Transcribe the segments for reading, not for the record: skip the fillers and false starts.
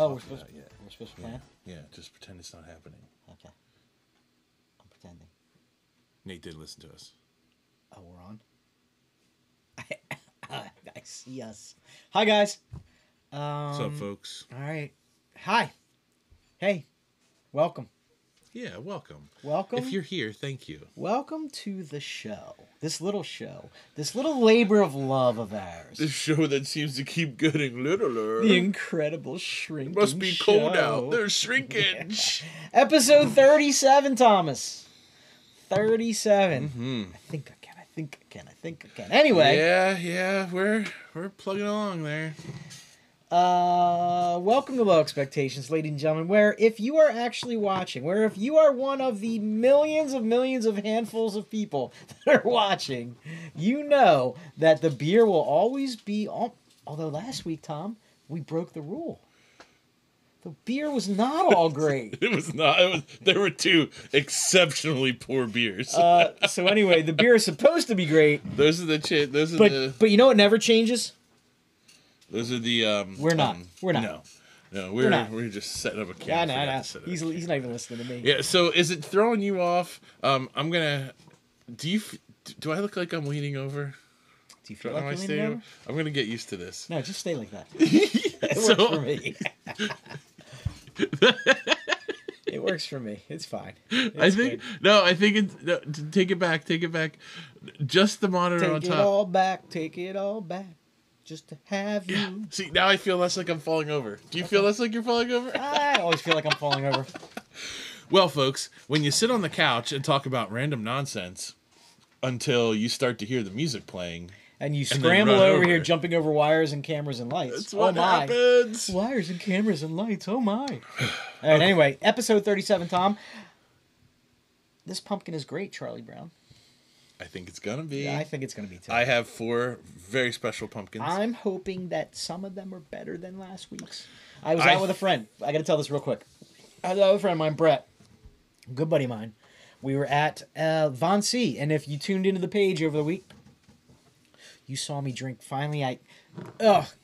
Oh, talk about yet. we're supposed to plan? Yeah, just pretend it's not happening. Okay. I'm pretending. Nate did listen to us. Oh, we're on? I see us. Hi, guys. What's up, folks? All right. Hi. Hey. Welcome. Yeah, welcome. Welcome. If you're here, thank you. Welcome to the show. This little labor of love of ours. This show that seems to keep getting littler. The incredible shrinking It must be show. cold out. There's shrinkage. Episode 37, Thomas. 37. Mm-hmm. I think I can. Anyway. Yeah, we're plugging along there. Welcome to Low Expectations, ladies and gentlemen, where if you are actually watching, where if you are one of the millions of handfuls of people that are watching, you know that the beer will always be, although last week, Tom, we broke the rule. The beer was not all great. It was not. There were two exceptionally poor beers. So anyway, the beer is supposed to be great. Those are the. But you know what never changes? Those are the. We're not. No, we're just setting up a camera. Yeah, no. He's not even listening to me. Yeah. So is it throwing you off? I'm gonna. Do I look like I'm leaning over? Do you feel like you're leaning over? I'm gonna get used to this. No, just stay like that. It works for me. It works for me. It's fine. I think it's no, take it back. Just the monitor on top. Take it all back. Just to have you. See, now I feel less like I'm falling over. Do you feel less like you're falling over? I always feel like I'm falling over. Well, folks, when you sit on the couch and talk about random nonsense until you start to hear the music playing. And you scramble over here, jumping over wires and cameras and lights. That's what happens. Wires and cameras and lights. Oh, my. All right, anyway, episode 37, Tom. This pumpkin is great, Charlie Brown. I think it's going to be. Yeah, I think it's going to be, too. I have 4 very special pumpkins. I'm hoping that some of them are better than last week's. I was out with a friend. I got to tell this real quick. I was out with a friend of mine, Brett. Good buddy of mine. We were at Von C. And if you tuned into the page over the week, you saw me drink. Finally, let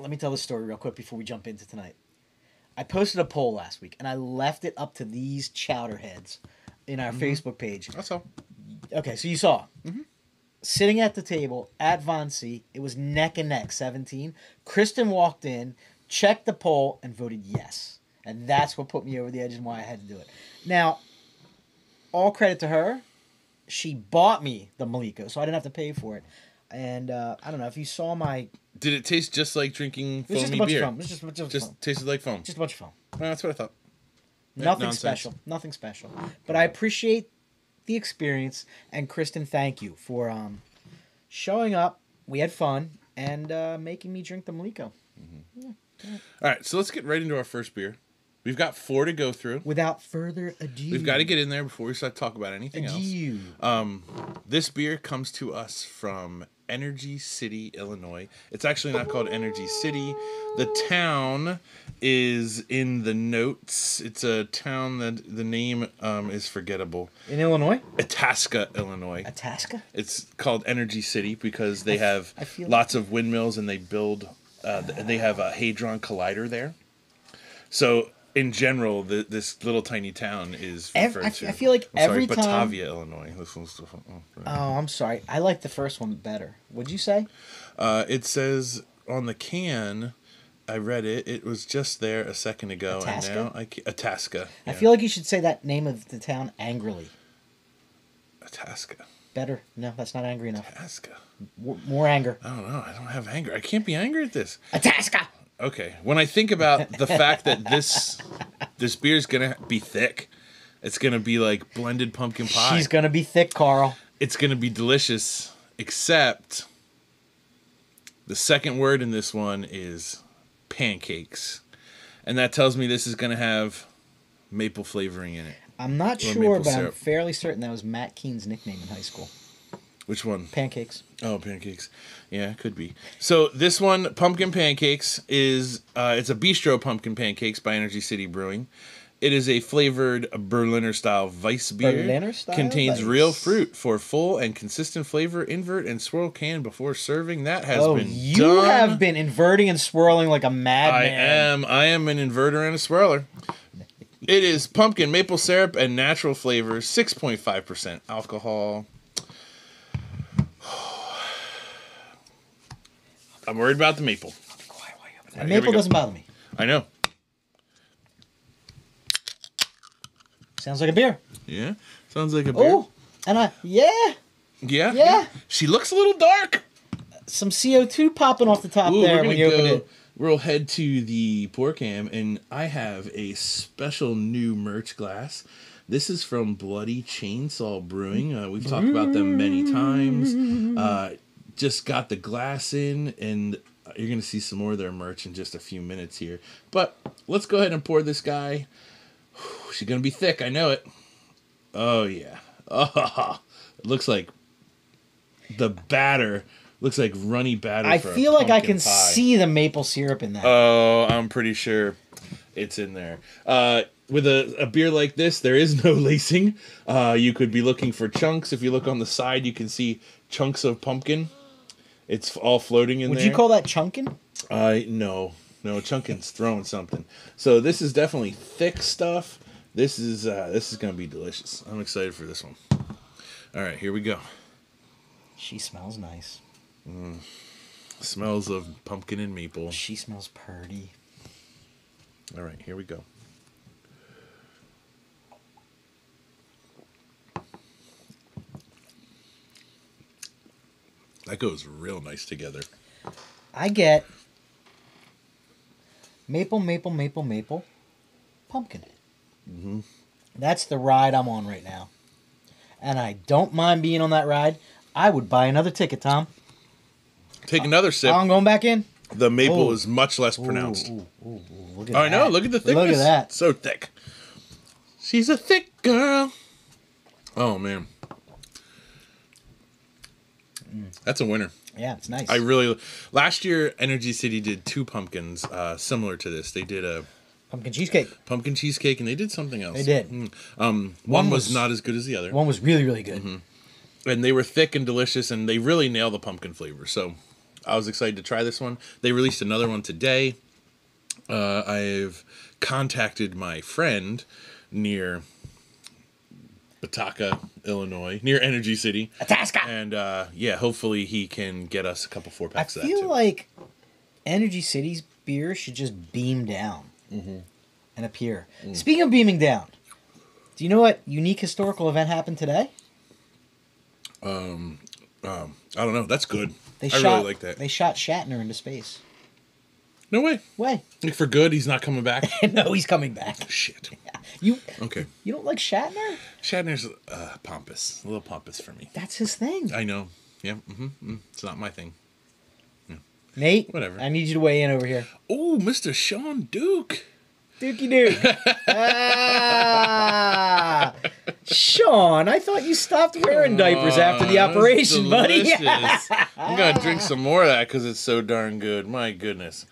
me tell this story real quick before we jump into tonight. I posted a poll last week, and I left it up to these chowderheads in our Facebook page. That's all. Okay, so you saw. Mm-hmm. Sitting at the table at Von C, it was neck and neck, 17. Kristen walked in, checked the poll, and voted yes. And that's what put me over the edge and why I had to do it. Now, all credit to her. She bought me the Maliko, so I didn't have to pay for it. And I don't know if you saw my. Did it taste just like drinking foamy just a bunch beer? Of foam. It was just a bunch of foam. Tasted like foam. Just a bunch of foam. Well, that's what I thought. Nothing special. Nothing special. But I appreciate the experience, and Kristen, thank you for showing up. We had fun and making me drink the Maliko. Mm-hmm. Yeah. All right, so let's get right into our first beer. We've got 4 to go through. Without further ado. We've got to get in there before we start talking about anything else. This beer comes to us from Energy City, Illinois. It's actually not called Energy City. The town is in the notes. It's a town that the name is forgettable. In Illinois? Itasca, Illinois. Itasca? It's called Energy City because they have lots of windmills and they build. They have a Hadron Collider there. So in general, this little tiny town is referred to. I feel like every time. Batavia, Illinois. I'm sorry. I like the first one better. What'd you say? It says on the can. I read it. It was just there a second ago, Itasca? and now Itasca. Yeah. I feel like you should say that name of the town angrily. Itasca. Better. No, that's not angry enough. Itasca. More anger. I don't know. I don't have anger. I can't be angry at this. Itasca. Okay. When I think about the fact that this beer is gonna be thick, it's gonna be like blended pumpkin pie. She's gonna be thick, Carl. It's gonna be delicious, except the second word in this one is pancakes, and that tells me this is gonna have maple flavoring in it. I'm not sure, but I'm fairly certain that was Matt Keene's nickname in high school. Which one? Pancakes. Oh, Pancakes. Yeah, could be. So this one, Pumpkin Pancakes, is it's a bistro pumpkin pancakes by Energy City Brewing. It is a flavored Berliner style Weisse beer. Berliner style Contains Weisse. real fruit for full and consistent flavor. Invert and swirl can before serving. That has been you done. have been inverting and swirling like a madman. I am an inverter and a swirler. It is pumpkin, maple syrup, and natural flavors. 6.5% alcohol. I'm worried about the maple. Right, maple doesn't bother me. I know. Sounds like a beer. Yeah, sounds like a beer. Oh, and yeah. She looks a little dark. Some CO2 popping off the top there when you open it. We'll head to the pour cam, and I have a special new merch glass. This is from Bloody Chainsaw Brewing. We've talked about them many times. Just got the glass in, and you're going to see some more of their merch in just a few minutes here. But let's go ahead and pour this guy. She's going to be thick, I know it. Oh, yeah. Oh, it looks like the batter. Looks like runny batter. I feel like I can see the maple syrup in that. Oh, I'm pretty sure it's in there. With a beer like this, there is no lacing. You could be looking for chunks. If you look on the side, you can see chunks of pumpkin. It's all floating in there. Would you call that chunkin'? No, chunkin's throwing something. So this is definitely thick stuff. This is gonna be delicious. I'm excited for this one. All right, here we go. She smells nice. Smells of pumpkin and maple. She smells purty. All right, here we go. That goes real nice together. I get maple, pumpkin. Mm-hmm. That's the ride I'm on right now. And I don't mind being on that ride. I would buy another ticket, Tom. Take another sip. I'm going back in. The maple is much less pronounced. Look at I know. Look at the thickness. Look at that. So thick. She's a thick girl. Oh, man. That's a winner. Yeah, it's nice. Last year, Energy City did 2 pumpkins similar to this. They did a pumpkin cheesecake. Pumpkin cheesecake, and they did something else. They did. One was not as good as the other. One was really, really good. Mm-hmm. And they were thick and delicious, and they really nailed the pumpkin flavor. So I was excited to try this one. They released another one today. I've contacted my friend near Bataka, Illinois, near Energy City. Atasca! And hopefully he can get us a couple 4-packs of that. I feel like Energy City's beer should just beam down and appear. Speaking of beaming down, do you know what unique historical event happened today? I don't know. That's good. I really like that. They shot Shatner into space. No way. Way. Like for good, he's not coming back? No, he's coming back. Shit. Okay. You don't like Shatner? Shatner's pompous. A little pompous for me. That's his thing. I know. Yeah. It's not my thing. Yeah. Nate, whatever. I need you to weigh in over here. Oh, Mr. Sean Duke. Dookie Duke. Sean, I thought you stopped wearing diapers after the operation, buddy. I'm going to drink some more of that because it's so darn good. My goodness.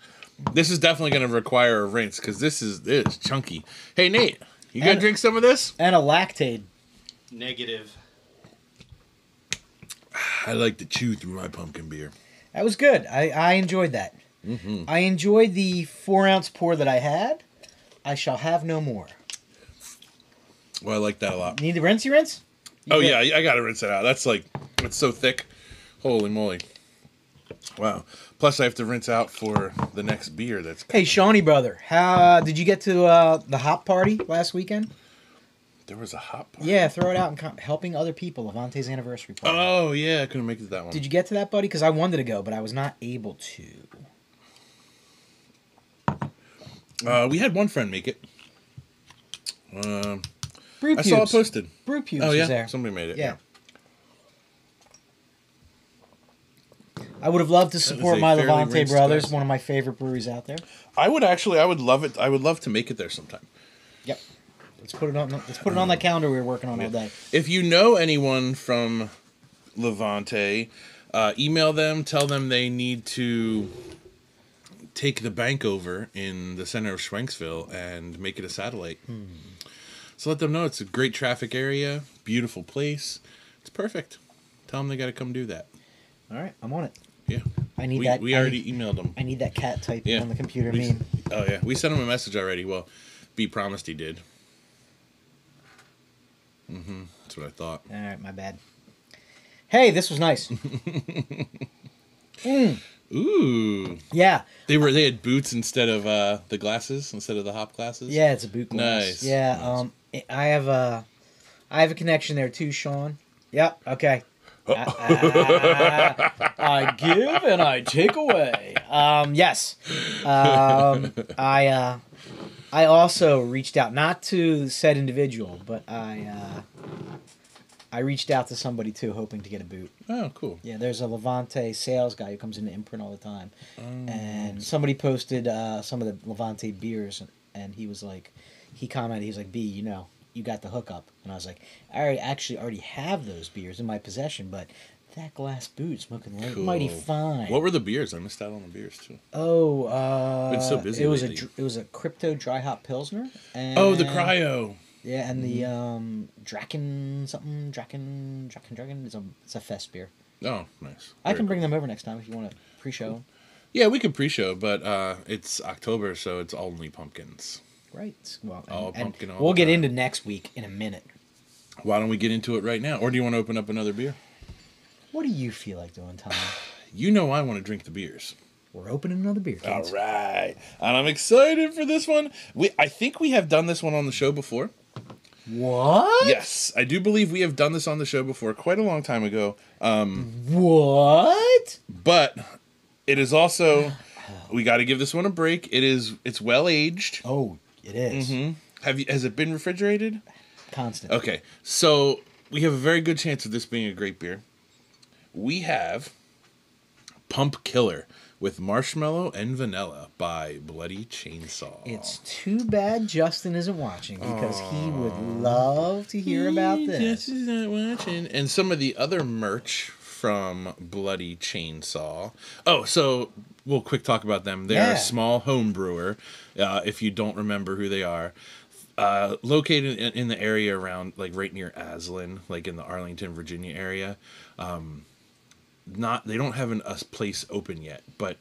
This is definitely going to require a rinse because this is chunky. Hey, Nate, you going to drink some of this? And a Lactaid. Negative. I like to chew through my pumpkin beer. That was good. I enjoyed that. I enjoyed the 4-ounce pour that I had. I shall have no more. Well, I like that a lot. Need the rinsey rinse? Yeah, I got to rinse it out. That's it's so thick. Holy moly. Wow. Plus, I have to rinse out for the next beer that's coming. Hey, Shawnee brother, how did you get to the hop party last weekend? There was a hop party? Yeah, throw it out and helping other people. Avante's anniversary party. Oh, yeah. I couldn't make it to that one. Did you get to that, buddy? Because I wanted to go, but I was not able to. We had one friend make it. Brew I saw it posted. Brew Pubes was there. Somebody made it. Yeah. I would have loved to support my Levante brothers, one of my favorite breweries out there. I would love it. I would love to make it there sometime. Yep. Let's put it on that calendar we were working on all day. If you know anyone from Levante, email them, tell them they need to take the bank over in the center of Schwenksville and make it a satellite. So let them know it's a great traffic area, beautiful place. It's perfect. Tell them they got to come do that. All right, I'm on it. Yeah. I need We already emailed them. I need that cat typing on the computer meme. Oh, yeah. We sent him a message already. Well, B promised he did. That's what I thought. All right, my bad. Hey, this was nice. Ooh. Yeah. They had boots instead of the glasses, instead of the hop glasses? Yeah, it's a boot glass. Nice. Yeah, nice. I have a connection there too, Sean. Yep, okay. I give and I take away. Yes. I also reached out, not to said individual, but I reached out to somebody too, hoping to get a boot. Oh, cool. Yeah, there's a Levante sales guy who comes into Imprint all the time, and somebody posted some of the Levante beers, and he was like, he commented, he was like, B, you got the hookup. And I was like, I already have those beers in my possession, but that glass boot smoking late, cool. Mighty fine. What were the beers? I missed out on the beers too. Oh, been so busy. It was a crypto dry hop pilsner. And, the cryo. Yeah, and the Draken. It's a fest beer. Oh, nice. I can bring them over next time if you want to pre-show. Yeah, we could pre-show, but it's October, so it's only pumpkins. Right. Well, pumpkin. We'll get into next week in a minute. Why don't we get into it right now? Or do you want to open up another beer? What do you feel like doing, Tom? You know I want to drink the beers. We're opening another beer, kids. All right. And I'm excited for this one. I think we have done this one on the show before. What? Yes. I do believe we have done this on the show before quite a long time ago. What? But it is also... We got to give this one a break. It's well aged. Oh, it is. Mm-hmm. Has it been refrigerated? Constant. Okay. So we have a very good chance of this being a great beer. We have Pumpkiller with Marshmallow and Vanilla by Bloody Chainsaw. It's too bad Justin isn't watching because he would love to hear about this. Justin's not watching. And some of the other merch from Bloody Chainsaw. Oh, so we'll quick talk about them. They're a small home brewer, if you don't remember who they are. Located in the area around, like, right near Aslan, like in the Arlington, Virginia area. They don't have a place open yet, but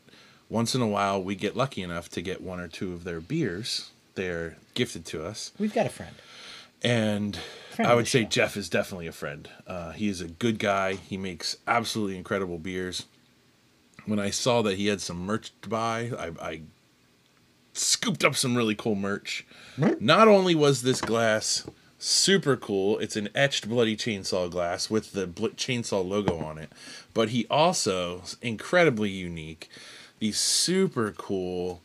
once in a while we get lucky enough to get one or two of their beers. They're gifted to us. We've got a friend. And I would say Jeff is definitely a friend. He is a good guy. He makes absolutely incredible beers. When I saw that he had some merch to buy, I scooped up some really cool merch. Not only was this glass super cool, it's an etched Bloody Chainsaw glass with the chainsaw logo on it, but he also, incredibly unique, these super cool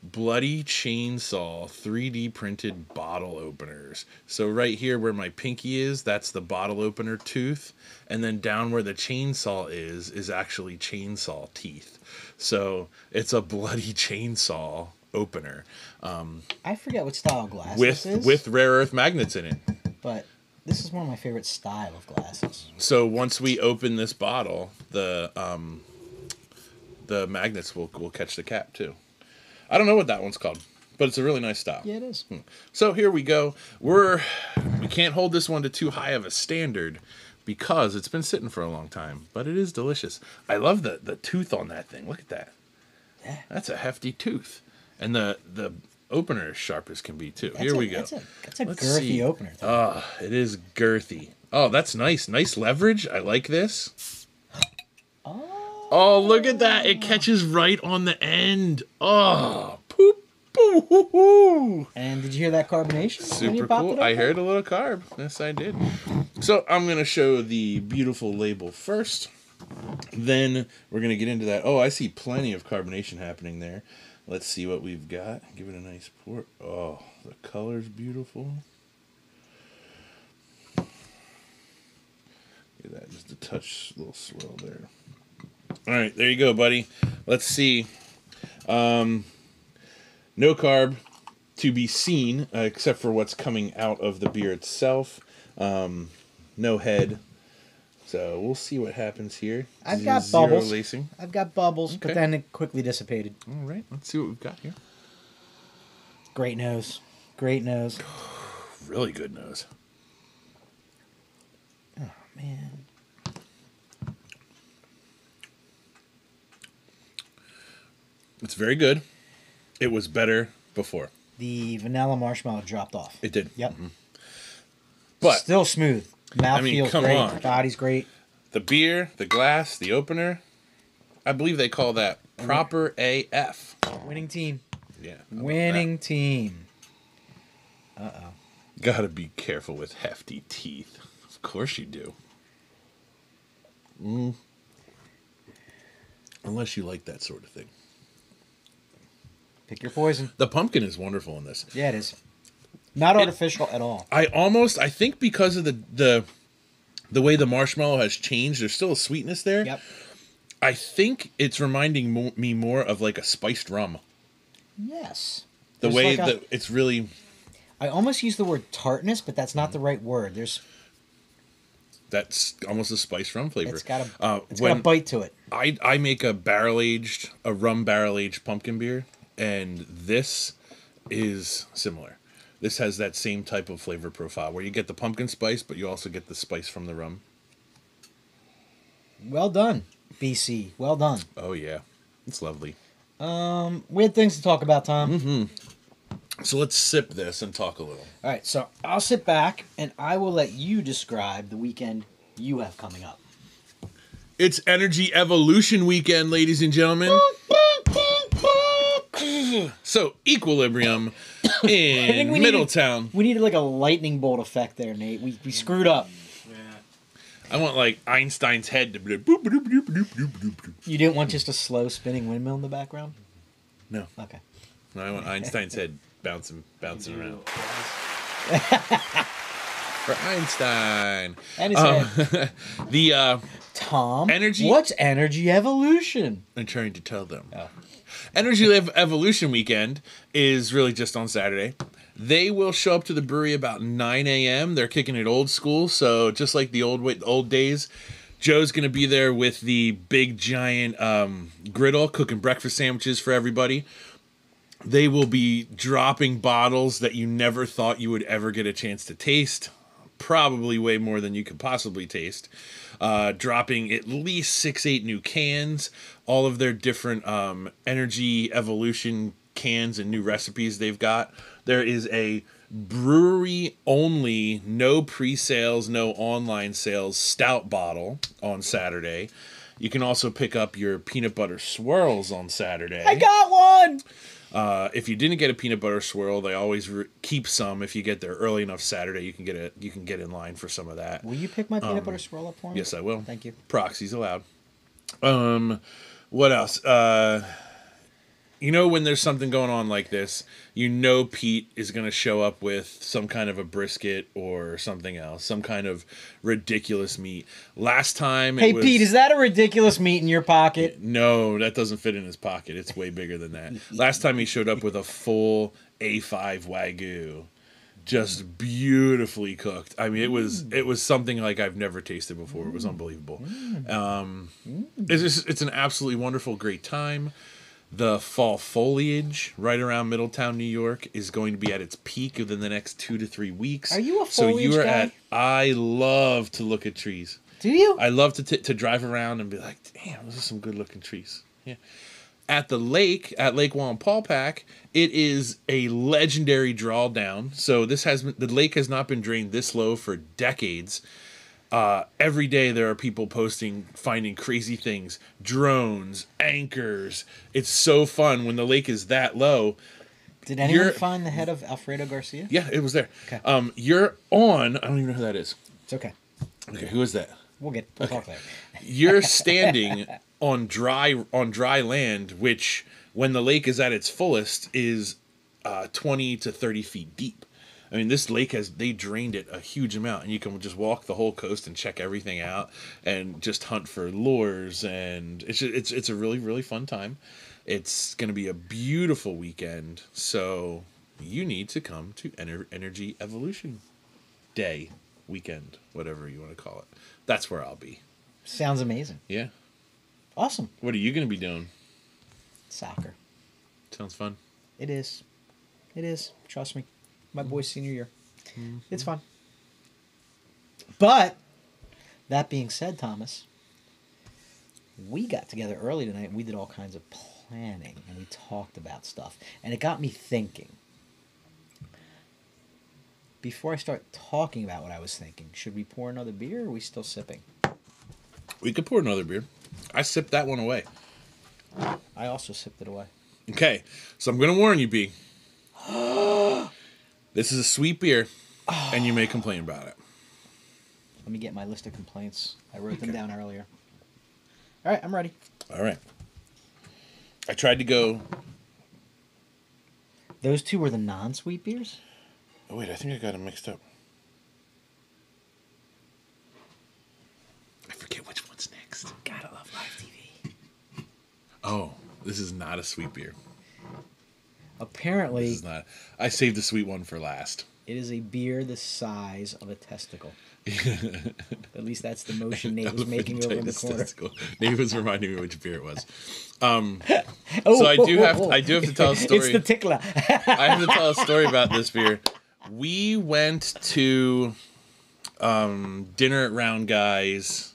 Bloody Chainsaw 3D printed bottle openers. So right here where my pinky is, that's the bottle opener tooth, and then down where the chainsaw is actually chainsaw teeth. So it's a Bloody Chainsaw opener. I forget what style glass this is. With rare earth magnets in it. But this is one of my favorite style of glasses. So once we open this bottle, the magnets will catch the cap too. I don't know what that one's called, but it's a really nice style. Yeah, it is. So here we go. We can't hold this one to too high of a standard because it's been sitting for a long time, but it is delicious. I love the tooth on that thing. Look at that. Yeah. That's a hefty tooth. And the opener is sharp as can be too. Here we go. That's a girthy opener. Oh, it is girthy. Oh, that's nice. Nice leverage. I like this. Oh, look at that. It catches right on the end. Oh, poop. Boo. And did you hear that carbonation? Super cool. I heard a little carb. Yes, I did. So I'm going to show the beautiful label first. Then we're going to get into that. Oh, I see plenty of carbonation happening there. Let's see what we've got. Give it a nice pour. Oh, the color's beautiful. Look at that. Just a touch, little swirl there. All right, there you go, buddy. Let's see. No carb to be seen, except for what's coming out of the beer itself. No head. So we'll see what happens here. I've got Zero bubbles. lacing. I've got bubbles, but then it quickly dissipated. All right, let's see what we've got here. Great nose. Great nose. Really good nose. Oh, man. It's very good. It was better before. The vanilla marshmallow dropped off. It did. Yep. Mm-hmm. But still smooth. Mouth feels come great. on. Body's great. The beer, the glass, the opener, I believe they call that proper AF. Winning team. Yeah. Winning team. Uh-oh. Gotta be careful with hefty teeth. Of course you do. Unless you like that sort of thing. Pick your poison. The pumpkin is wonderful in this. Yeah, it is. Not artificial at all. I think because of the way the marshmallow has changed, there's still a sweetness there. Yep. I think it's reminding me more of like a spiced rum. Yes. The There's way like that it's really... I almost use the word tartness, but that's not the right word. That's almost a spiced rum flavor. It's got a bite to it. I make a rum barrel aged pumpkin beer, and this is similar. This has that same type of flavor profile where you get the pumpkin spice, but you also get the spice from the rum. Well done, BC. Well done. Oh yeah, it's lovely. We had things to talk about, Tom. Mm-hmm. So let's sip this and talk a little. All right, so I'll sit back and I will let you describe the weekend you have coming up. It's Energy Evolution Weekend, ladies and gentlemen. So, Equilibrium in Middletown. We needed like a lightning bolt effect there, Nate. We screwed up. I want like Einstein's head to be like, boop, boop, boop, boop, boop, boop, boop. You didn't want just a slow spinning windmill in the background? No. Okay. No, I want Einstein's head bouncing around. For Einstein. And his head. Tom, energy. What's Energy Evolution? I'm trying to tell them. Oh. Energy Evolution Weekend is really just on Saturday. They will show up to the brewery about 9 a.m. They're kicking it old school, so just like the old days, Joe's going to be there with the big giant griddle, cooking breakfast sandwiches for everybody. They will be dropping bottles that you never thought you would ever get a chance to taste. Probably way more than you could possibly taste. Dropping at least 6-8 new cans. All of their different Energy Evolution cans and new recipes they've got. There is a brewery only, no pre-sales, no online sales stout bottle on Saturday. You can also pick up your peanut butter swirls on Saturday. I got one! If you didn't get a peanut butter swirl, they always keep some. If you get there early enough Saturday, you can get in line for some of that. Will you pick my peanut butter swirl up for me? Yes, I will. Thank you. Proxies allowed. What else? When there's something going on like this, Pete is going to show up with some kind of a brisket or something else, some kind of ridiculous meat. Last time Hey, Pete, is that a ridiculous meat in your pocket? No, that doesn't fit in his pocket. It's way bigger than that. Last time he showed up with a full A5 Wagyu. Just beautifully cooked. I mean, it was something like I've never tasted before. It was unbelievable. It's an absolutely wonderful, great time. The fall foliage right around Middletown, New York, is going to be at its peak within the next 2 to 3 weeks. Are you a foliage guy? I love to look at trees. Do you? I love to drive around and be like, damn, those are some good looking trees. Yeah. At the lake, at Lake Wallenpaupack, it is a legendary drawdown. So the lake has not been drained this low for decades. Every day there are people finding crazy things, drones, anchors. It's so fun when the lake is that low. Did anyone find the head of Alfredo Garcia? Yeah, it was there. Okay. You're on. I don't even know who that is. It's okay. Okay, who is that? We'll talk later. You're standing on dry land, which when the lake is at its fullest is 20 to 30 feet deep. I mean, this lake they drained it a huge amount, and you can just walk the whole coast and check everything out, and just hunt for lures, and it's a really, really fun time. It's going to be a beautiful weekend, so you need to come to Energy Evolution Day, weekend, whatever you want to call it. that's where I'll be. Sounds amazing. Yeah. Awesome. What are you going to be doing? Soccer. Sounds fun. It is. It is. Trust me. My boy's senior year. Mm-hmm. It's fun. But, that being said, Thomas, we got together early tonight and we did all kinds of planning and we talked about stuff. And it got me thinking. Before I start talking about what I was thinking, should we pour another beer or are we still sipping? We could pour another beer. I sipped that one away. I also sipped it away. Okay, so I'm going to warn you, B. This is a sweet beer, and you may complain about it. Let me get my list of complaints. I wrote them down earlier. All right, I'm ready. All right. I tried to go... Those two were the non-sweet beers? Oh, wait, I think I got them mixed up. I forget which one's next. Gotta love live TV. Oh, this is not a sweet beer. Apparently... This is not. I saved the sweet one for last. It is a beer the size of a testicle. At least that's the motion Nate was making over in the corner. Testicle. Nate was reminding me which beer it was. So I do have to tell a story. It's the tickler. I have to tell a story about this beer. We went to dinner at Round Guys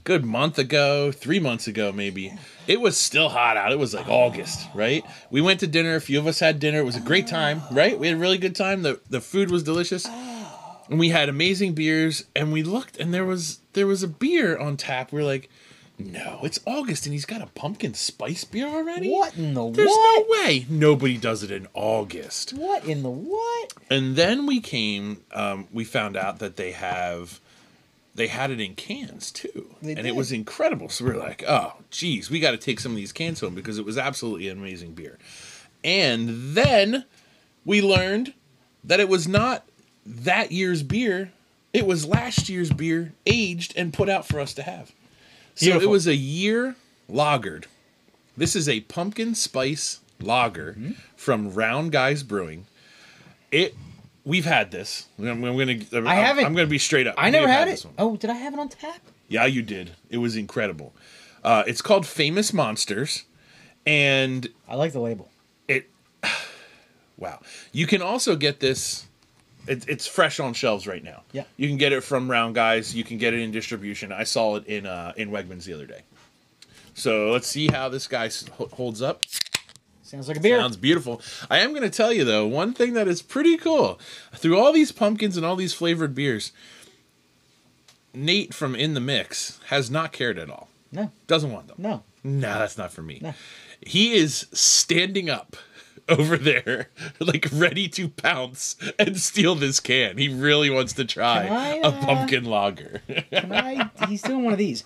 good month ago, 3 months ago maybe. It was still hot out. It was like August, right? We went to dinner. A few of us had dinner. It was a great time, right? We had a really good time. The food was delicious. And we had amazing beers. And we looked, and there was a beer on tap. We're like, no, it's August, and he's got a pumpkin spice beer already? What in the There's what? no way. Nobody does it in August. What in the what? And then we found out that they had it in cans too. It was incredible. So we're like, oh, geez, we got to take some of these cans home because it was absolutely an amazing beer. And then we learned that it was not that year's beer. It was last year's beer aged and put out for us to have. So Beautiful. It was a year lagered. This is a pumpkin spice lager from Round Guys Brewing. We've had this. I'm gonna be straight up. I never had it. Oh, did I have it on tap? Yeah, you did. It was incredible. It's called Famous Monsters, and I like the label. Wow. You can also get this. It's fresh on shelves right now. Yeah. You can get it from Round Guys. You can get it in distribution. I saw it in Wegmans the other day. So let's see how this guy holds up. Sounds like a beer. Sounds beautiful. I am going to tell you, though, one thing that is pretty cool. Through all these pumpkins and all these flavored beers, Nate from In the Mix has not cared at all. No. Doesn't want them. No. No, that's not for me. No. He is standing up over there, like ready to pounce and steal this can. He really wants to try a pumpkin lager. He's doing one of these.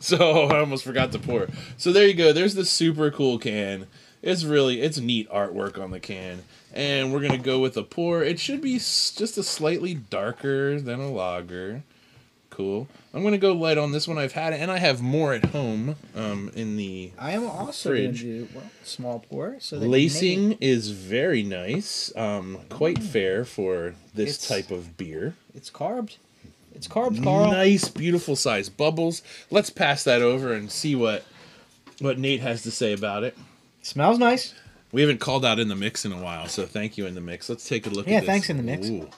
So I almost forgot to pour. So there you go. There's the super cool can. It's neat artwork on the can. And we're going to go with a pour. It should be just a slightly darker than a lager. Cool. I'm going to go light on this one. I've had it, and I have more at home in the I am also going to do small pour. So that lacing is very nice. Quite fair for this type of beer. It's carbed. It's carbs, Carl. Nice, beautiful size bubbles. Let's pass that over and see what Nate has to say about it. Smells nice. We haven't called out In the Mix in a while, so thank you, In the Mix. Let's take a look at this. Yeah, thanks, In the Mix. Ooh,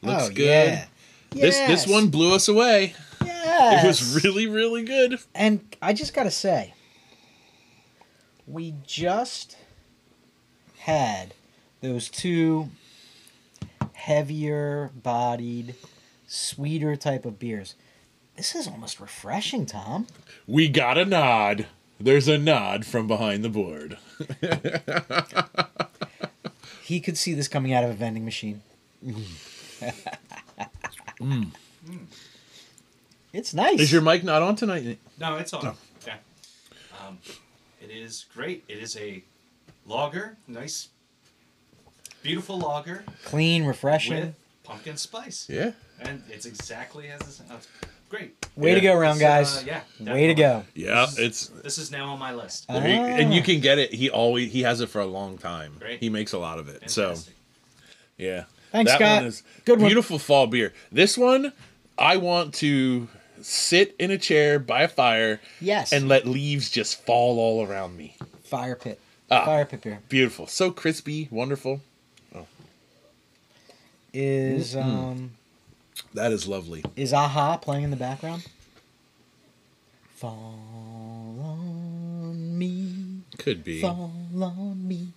looks good. Yeah. This one blew us away. Yes. It was really, really good. And I just got to say, we just had those two heavier bodied, sweeter type of beers. This is almost refreshing, Tom. We got a nod. There's a nod from behind the board. He could see this coming out of a vending machine. It's nice. Is your mic not on tonight? No, it's on. Okay. It is great. It is a lager. Nice, beautiful lager. Clean, refreshing. With pumpkin spice. Yeah. And it's exactly as it sounds. Great. Way to go, Round Guys. Yeah. Way to go. Yeah, this is now on my list. And you can get it. He has it for a long time. Great. He makes a lot of it. Fantastic. So, yeah. Thanks, that Scott. One is Good one. Beautiful fall beer. This one, I want to sit in a chair by a fire. Yes. And let leaves just fall all around me. Fire pit. Fire pit beer. Beautiful. So crispy. Wonderful. Oh. That is lovely. Is Aha playing in the background? Fall on me. Could be. Fall on me.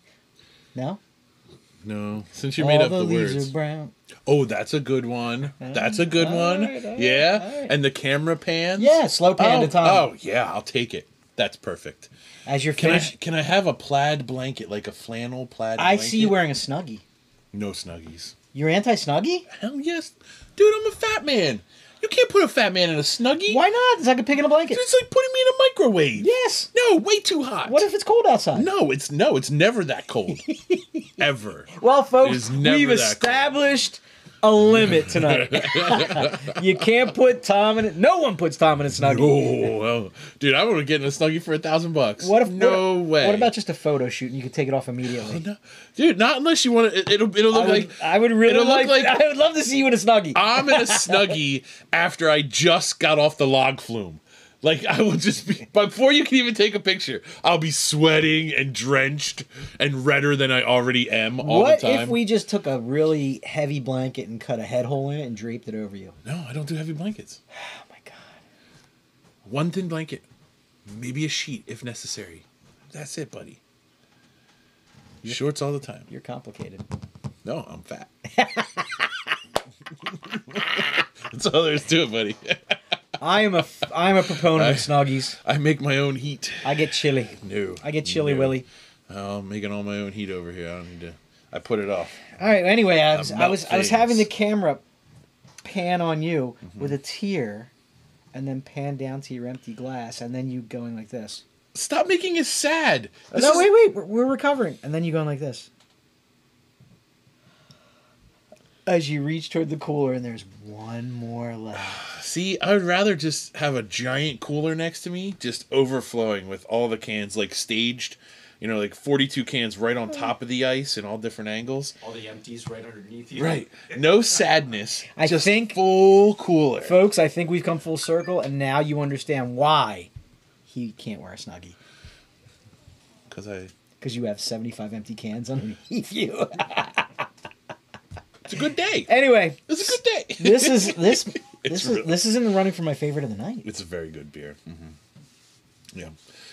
No? No. Since you made up the leaves words. Are brown. Oh, that's a good one. That's a good one. Right, yeah. And the camera pans. Yeah, slow pan to time. Oh, yeah. I'll take it. That's perfect. As you're finished. Can I have a plaid blanket, like a flannel plaid I blanket? see you wearing a Snuggie. No Snuggies. You're anti-Snuggie? Hell yes. Dude, I'm a fat man. You can't put a fat man in a Snuggie. Why not? It's like a pig in a blanket. It's like putting me in a microwave. Yes. No, way too hot. What if it's cold outside? No, it's never that cold. Ever. Well, folks, It is never we've that established a limit tonight. You can't put Tom in it. No one puts Tom in a Snuggie. Oh, well, dude, I want to get in a Snuggie for $1,000. What if no way? What about just a photo shoot and you could take it off immediately? No. Dude, not unless you want to. It'll look like. I would really it'll look like I would love to see you in a Snuggie. I'm in a Snuggie after I just got off the log flume. Like, I will just be, before you can even take a picture, I'll be sweating and drenched and redder than I already am all the time. What if we just took a really heavy blanket and cut a head hole in it and draped it over you? No, I don't do heavy blankets. Oh my God. One thin blanket. Maybe a sheet if necessary. That's it, buddy. Shorts all the time. You're complicated. No, I'm fat. That's all there is to it, buddy. I'm a proponent of Snuggies. I make my own heat. I get chilly. No. I get chilly, Willy. I'm making all my own heat over here. I don't need to. I put it off. All right. Anyway, I was things. having the camera pan on you with a tear, and then pan down to your empty glass, and then you going like this. Stop making it sad. Wait. We're recovering, and then you going like this. As you reach toward the cooler, and there's one more left. See, I would rather just have a giant cooler next to me, just overflowing with all the cans, like staged, like 42 cans right on top of the ice in all different angles. All the empties right underneath you. Right. No sadness. I think, full cooler. Folks, I think we've come full circle, and now you understand why he can't wear a Snuggie. Because you have 75 empty cans underneath you. It's a good day. Anyway, it's a good day. This is in the running for my favorite of the night. It's a very good beer. Mm-hmm. Yeah,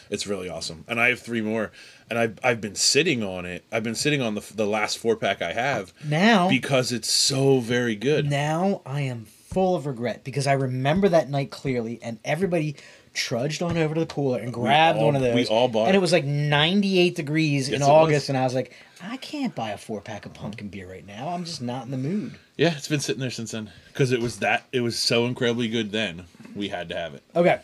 it's really awesome. And I have 3 more, and I've been sitting on it. I've been sitting on the last 4-pack I have now because it's so very good. Now I am full of regret because I remember that night clearly, and everybody trudged on over to the cooler and grabbed one of those. We all bought it. And it was like 98 degrees in August, and I was like, I can't buy a 4-pack of pumpkin beer right now. I'm just not in the mood. Yeah, it's been sitting there since then. Because it was so incredibly good then. We had to have it. Okay.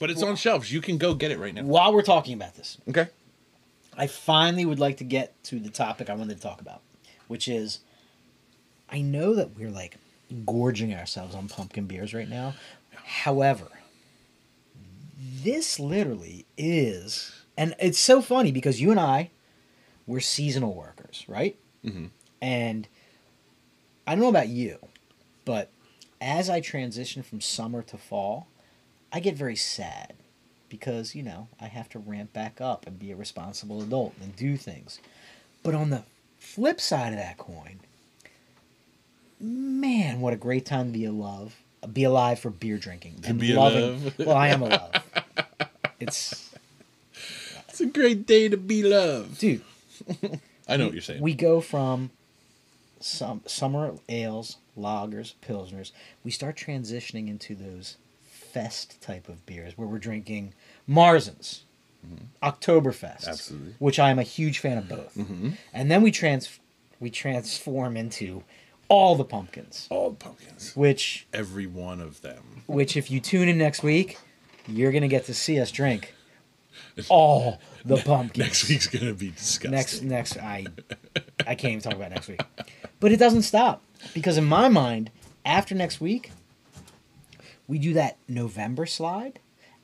But it's on shelves. You can go get it right now. While we're talking about this. Okay. I finally would like to get to the topic I wanted to talk about. Which is, I know that we're like gorging ourselves on pumpkin beers right now. However, this literally is, and it's so funny because you and I, we're seasonal workers, right? Mm-hmm. And I don't know about you, but as I transition from summer to fall, I get very sad because, I have to ramp back up and be a responsible adult and do things. But on the flip side of that coin, man, what a great time to be alive for beer drinking. To be alive. Well, I am alive. It's a great day to be loved. Dude. I know what you're saying. We go from summer ales, lagers, pilsners. We start transitioning into those fest type of beers where we're drinking Marzens, Oktoberfest, absolutely, which I am a huge fan of both. Mm-hmm. And then we transform into all the pumpkins. All the pumpkins. Which every one of them. Which, if you tune in next week, you're gonna get to see us drink all the pumpkins. Next week's gonna be disgusting. I can't even talk about next week. But it doesn't stop. Because in my mind, after next week, we do that November slide.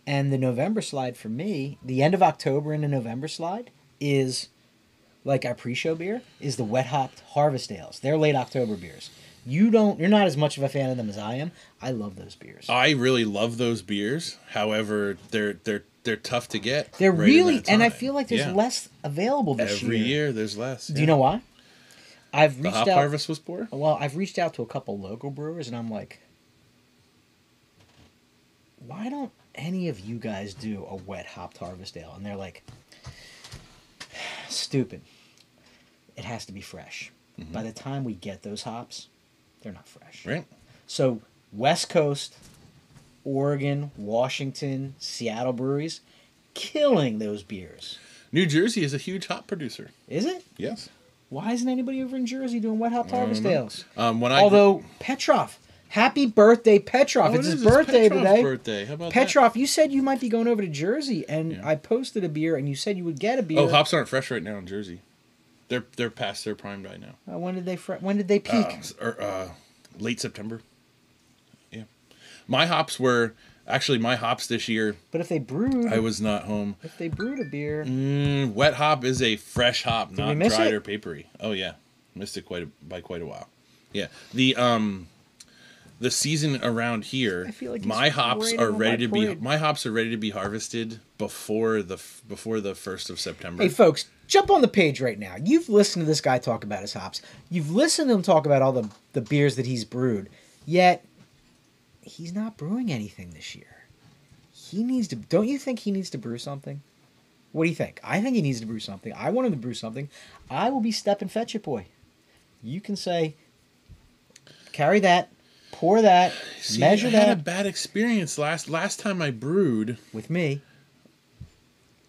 And the November slide for me, the end of October and the November slide, is like our pre-show beer, is the Wet Hopped Harvest Ales. They're late October beers. You're not as much of a fan of them as I am. I love those beers. I really love those beers. However, they're tough to get. They're really, and I feel like there's less available this year. Every year there's less. Do you know why? The hop harvest was poor? Well, I've reached out to a couple local brewers, and I'm like, why don't any of you guys do a Wet Hopped Harvest Ale? And they're like, stupid. It has to be fresh. Mm-hmm. By the time we get those hops, they're not fresh. Right. So West Coast, Oregon, Washington, Seattle breweries, killing those beers. New Jersey is a huge hop producer. Is it? Yes. Why isn't anybody over in Jersey doing Wet Hopped Harvest Ales? Although Petrov, happy birthday, Petrov! It's his birthday today. Birthday. How about Petrov, you said you might be going over to Jersey, and I posted a beer, and you said you would get a beer. Oh, hops aren't fresh right now in Jersey. They're past their prime by now. When did they peak? Late September. Yeah, my hops this year. But if they brewed, I was not home. If they brewed a beer, wet hop is a fresh hop, not dried it? or papery. Oh yeah, missed it by quite a while. Yeah, the season around here, I feel like my hops are ready to be harvested before the 1st of September. Hey folks, jump on the page right now. You've listened to this guy talk about his hops. You've listened to him talk about all the beers that he's brewed. Yet he's not brewing anything this year. He needs to. Don't you think he needs to brew something? What do you think? I think he needs to brew something. I want him to brew something. I will be step and fetch it, boy. You can say, carry that. Pour that, measure that. I had a bad experience last time I brewed. With me.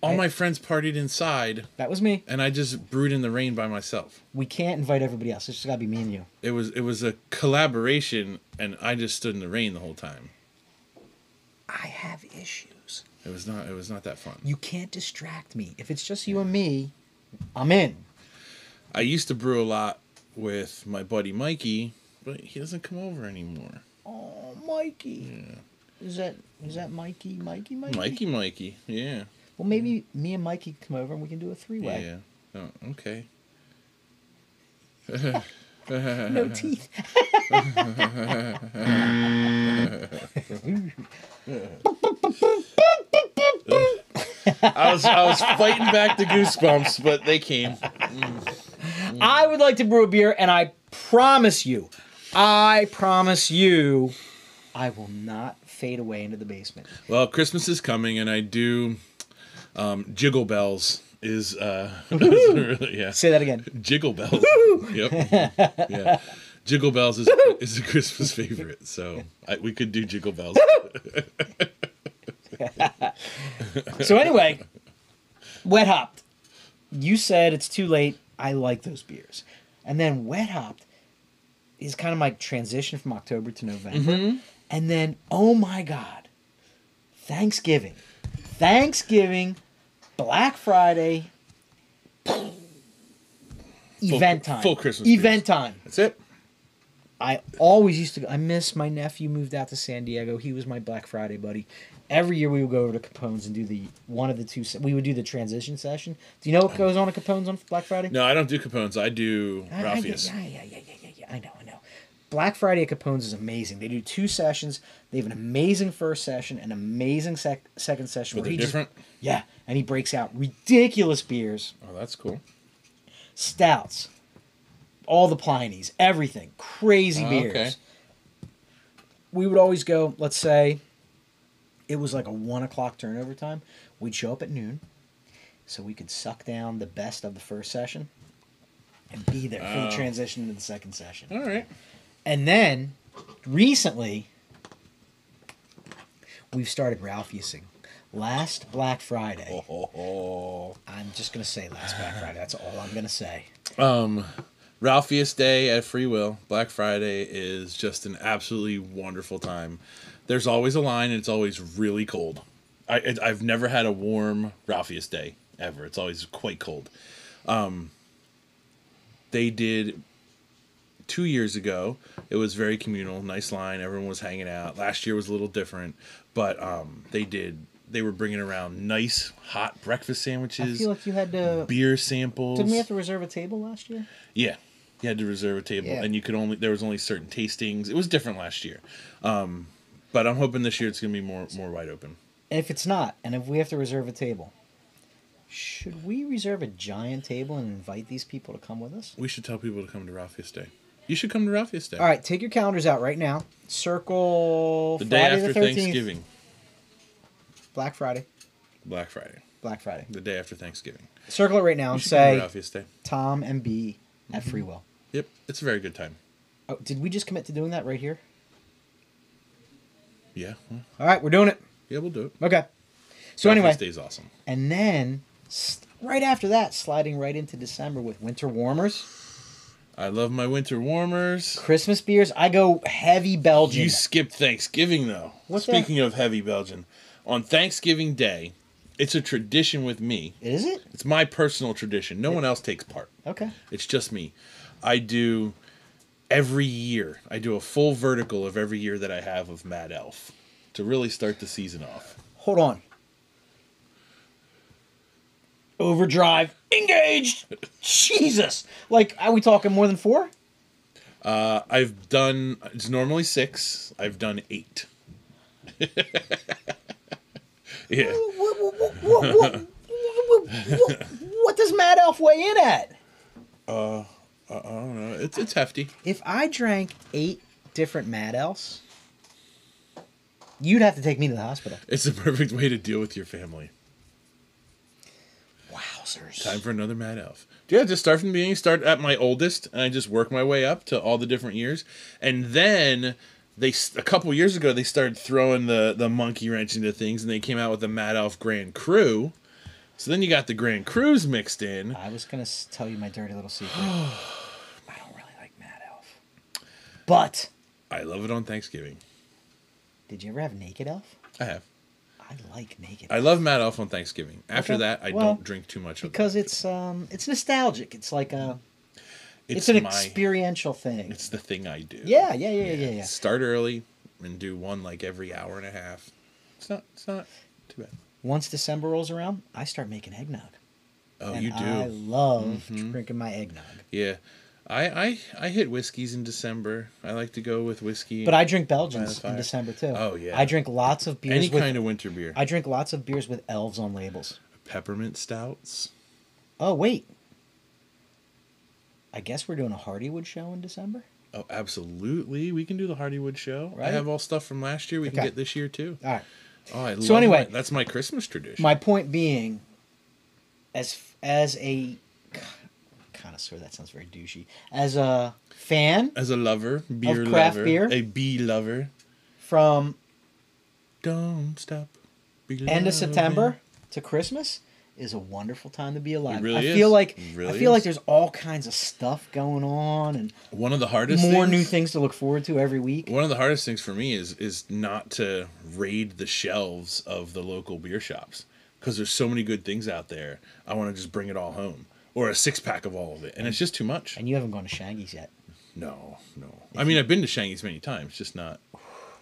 All my friends partied inside. That was me. And I just brewed in the rain by myself. We can't invite everybody else. It's just got to be me and you. It was a collaboration, and I just stood in the rain the whole time. I have issues. It was not that fun. You can't distract me. If it's just you and me, I'm in. I used to brew a lot with my buddy Mikey, but he doesn't come over anymore. Oh, Mikey. Yeah. Is that Mikey? Mikey, yeah. Well, maybe me and Mikey come over and we can do a three-way. Yeah. Oh, okay. No teeth. I was fighting back the goosebumps, but they came. I would like to brew a beer, and I promise you, I will not fade away into the basement. Well, Christmas is coming, and I do. Jiggle Bells is really, yeah. Say that again. Jiggle Bells. Yep. Yeah. Jiggle Bells is a Christmas favorite, so we could do Jiggle Bells. So anyway, Wet Hopped. You said it's too late. I like those beers. And then Wet Hopped is kind of my transition from October to November. Mm-hmm. And then, oh my God, Thanksgiving, Black Friday, event time. Full Christmas event beers. Time. That's it. I always used to. I miss my nephew moved out to San Diego. He was my Black Friday buddy. Every year we would go over to Capone's and do one of the two. We would do the transition session. Do you know what goes on at Capone's on Black Friday? No, I don't do Capone's. I do Ralphie's. Yeah. I know. Black Friday at Capone's is amazing. They do 2 sessions. They have an amazing first session, an amazing second session. But they're different? And he breaks out ridiculous beers. Oh, that's cool. Stouts. All the Pliny's. Everything. Crazy beers. Okay. We would always go, let's say, it was like a 1 o'clock turnover time. We'd show up at noon so we could suck down the best of the first session and be there for the transition to the second session. All right. And then, recently, we've started Ralphie'sing. Last Black Friday. I'm just going to say last Black Friday. That's all I'm going to say. Ralphie's Day at Free Will. Black Friday is just an absolutely wonderful time. There's always a line, and it's always really cold. I've never had a warm Ralphie's Day, ever. It's always quite cold. They did 2 years ago. It was very communal, nice line. Everyone was hanging out. Last year was a little different, but they did They were bringing around nice hot breakfast sandwiches. I feel like you had to beer samples. Didn't we have to reserve a table last year? Yeah, you had to reserve a table, and you could there was only certain tastings. It was different last year, but I'm hoping this year it's gonna be more wide open. And if it's not, and if we have to reserve a table, should we reserve a giant table and invite these people to come with us? We should tell people to come to Ralphus Day. You should come to Ralphus Day. All right, take your calendars out right now. Circle the Friday day after the 13th. Thanksgiving. Black Friday. Black Friday. Black Friday. The day after Thanksgiving. Circle it right now and say Tom and B at Free Will. Yep, it's a very good time. Oh, did we just commit to doing that right here? Yeah. Well, all right, we're doing it. Yeah, we'll do it. Okay. So Ralphus anyway, Day's awesome. And then right after that, sliding right into December with winter warmers. I love my winter warmers. Christmas beers. I go heavy Belgian. You skipped Thanksgiving though. What's Speaking of heavy Belgian, on Thanksgiving Day, it's a tradition with me. Is it? It's my personal tradition. No one else takes part. Okay. It's just me. I do every year. I do a full vertical of every year that I have of Mad Elf to really start the season off. Hold on. Overdrive engaged. Jesus. Like, are we talking more than 4? I've done. It's normally 6. I've done 8. Yeah. What does Mad Elf weigh in at? I don't know. It's hefty. If I drank 8 different Mad Elves, you'd have to take me to the hospital. It's the perfect way to deal with your family. Wowzers. Time for another Mad Elf. Yeah, just start from the beginning. Start at my oldest, and I just work my way up to all the different years. And then a couple years ago, they started throwing the monkey wrench into things, and they came out with the Mad Elf Grand Cru. So then you got the Grand Crus mixed in. I was going to tell you my dirty little secret. I don't really like Mad Elf. But I love it on Thanksgiving. Did you ever have Naked Elf? I have. I like Naked Elf. I love Mad Elf on Thanksgiving. After that, I don't drink too much of it. Because it's nostalgic. It's like it's an experiential thing. It's the thing I do. Yeah. Start early and do one like every hour and a half. It's not too bad. Once December rolls around, I start making eggnog. Oh, and you do. I love drinking my eggnog. Yeah. I hit whiskeys in December. I like to go with whiskey. But I drink Belgians in December too. Oh yeah. I drink lots of beers. Any kind of winter beer. I drink lots of beers with elves on labels. Peppermint stouts. Oh wait. I guess we're doing a Hardywood show in December. Oh, absolutely. We can do the Hardywood show. Right? I have all stuff from last year. We can get this year too. All right. Oh, I love anyway, that's my Christmas tradition. My point being, as a connoisseur, that sounds very douchey. As a fan, as a lover, beer of craft lover, beer, a bee lover, from don't stop. End of September to Christmas is a wonderful time to be alive. It really I feel like really I feel like there's all kinds of stuff going on, and one of the hardest new things to look forward to every week. One of the hardest things for me is not to raid the shelves of the local beer shops because there's so many good things out there. I want to just bring it all home, or a 6-pack of all of it, and it's just too much. And you haven't gone to Shaggy's yet. No. I mean, I've been to Shaggy's many times, just not.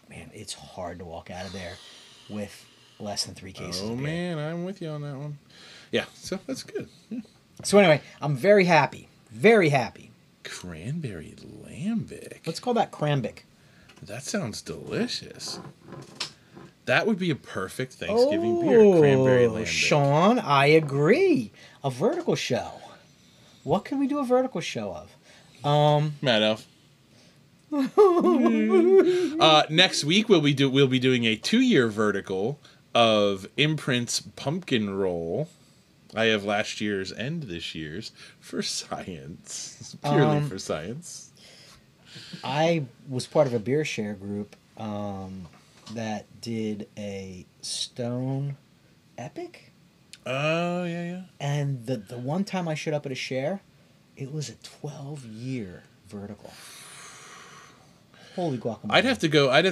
Man, it's hard to walk out of there with less than 3 cases. Oh of beer. Man, I'm with you on that one. Yeah, so that's good. Yeah. So anyway, I'm very happy. Very happy. Cranberry lambic. Let's call that Crambic. That sounds delicious. That would be a perfect Thanksgiving beer, cranberry lambic. Sean, I agree. A vertical show. What can we do a vertical show of? Mad Elf. Next week we'll be doing a 2-year vertical of Imprint's pumpkin roll. I have last year's and this year's for science. Purely for science. I was part of a beer share group that did a Stone Epic. Oh, yeah. And the one time I showed up at a share, it was a 12-year vertical. Holy guacamole. I'd have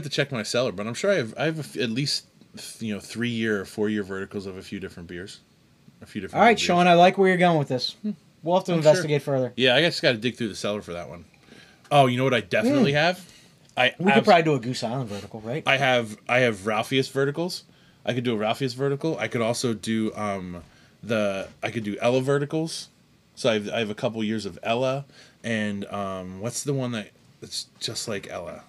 to check my cellar, but I'm sure I have at least 3-year or 4-year verticals of a few different beers. All right, Sean, I like where you're going with this. We'll have to investigate further. Yeah, I just got to dig through the cellar for that one. Oh, you know what I definitely have? We could probably do a Goose Island vertical, right? I have Ralphius verticals. I could do a Ralphie's vertical. I could also do I could do Ella verticals. So I have a couple years of Ella, and what's the one that's just like Ella,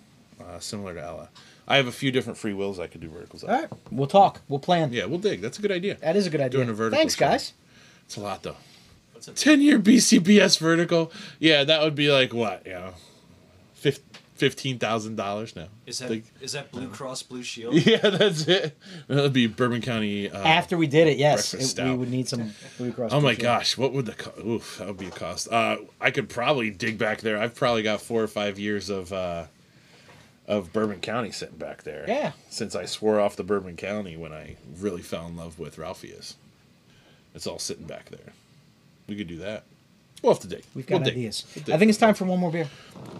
similar to Ella. I have a few different free wills I could do verticals of. All right, we'll talk. We'll plan. Yeah, we'll dig. That's a good idea. That is a good idea. Doing a vertical. Thanks, guys. It's a lot though. What's 10-year BCBS vertical. Yeah, that would be like what? $15,000 now. Is that Blue Cross Blue Shield? Yeah, that's it. That would be Bourbon County. After we did it, yes, Stout. we would need some Blue Cross. Oh Blue my Shield. gosh, what would oof, that would be a cost. I could probably dig back there. I've probably got 4 or 5 years of Bourbon County sitting back there. Yeah. Since I swore off the Bourbon County when I really fell in love with Ralphie's. It's all sitting back there. We could do that. We'll have to dig. We've got We'll dig. ideas. We'll dig. I think it's time for one more beer.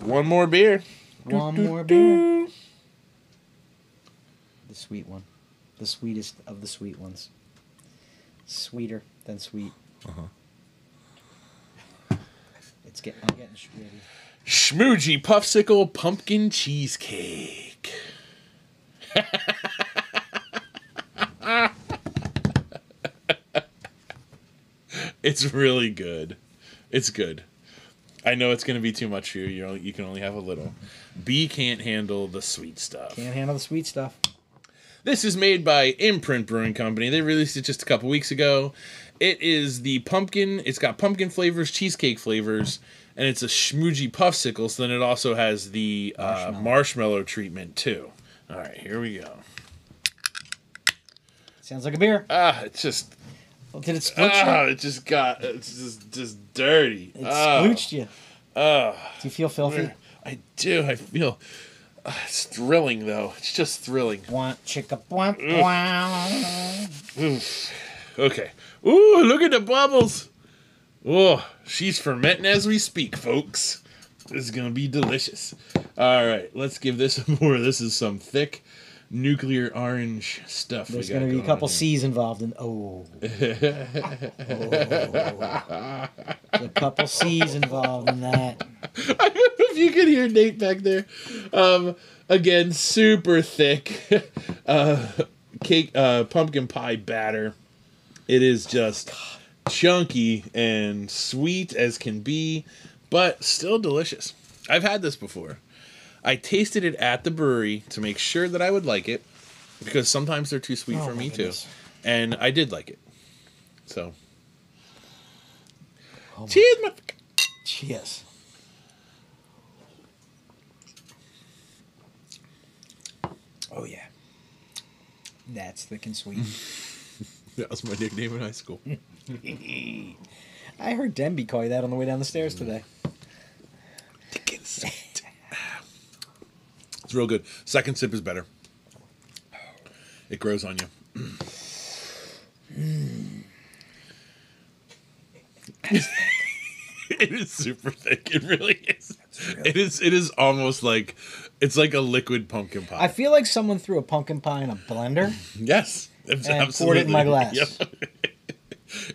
One more beer. One more beer. The sweet one. The sweetest of the sweet ones. Sweeter than sweet. Uh-huh. I'm getting ready. Schmoojee Puffsicle Pumpkin Cheesecake. It's really good. It's good. I know it's going to be too much for you. You can only have a little. B can't handle the sweet stuff. Can't handle the sweet stuff. This is made by Imprint Brewing Company. They released it just a couple weeks ago. It is the pumpkin. It's got pumpkin flavors, cheesecake flavors, and it's a Schmoojee Puffsicle. So then it also has the marshmallow treatment too. All right, here we go. Sounds like a beer. It's just. Did it sploot you? It's just dirty. It splooched you. Oh. Do you feel filthy? I do. I feel. It's thrilling though. It's just thrilling. Want chicka want wow. Okay. Ooh, look at the bubbles. Oh, she's fermenting as we speak, folks. This is gonna be delicious. All right, let's give this more. This is some thick nuclear orange stuff. There's going to be a couple C's involved in. A couple C's involved in that. I don't know if you can hear Nate back there. Again, super thick cake, pumpkin pie batter. It is just chunky and sweet as can be, but still delicious. I've had this before. I tasted it at the brewery to make sure that I would like it, because sometimes they're too sweet for me too, and I did like it. So, cheers, Cheers. Oh yeah, that's thick and sweet. That was my nickname in high school. I heard Denby call you that on the way down the stairs today. Thick and sweet. It's real good. Second sip is better. It grows on you. It is super thick. It really is. It is almost like it's like a liquid pumpkin pie. I feel like someone threw a pumpkin pie in a blender. Yes, and absolutely. poured it in my glass. Yep.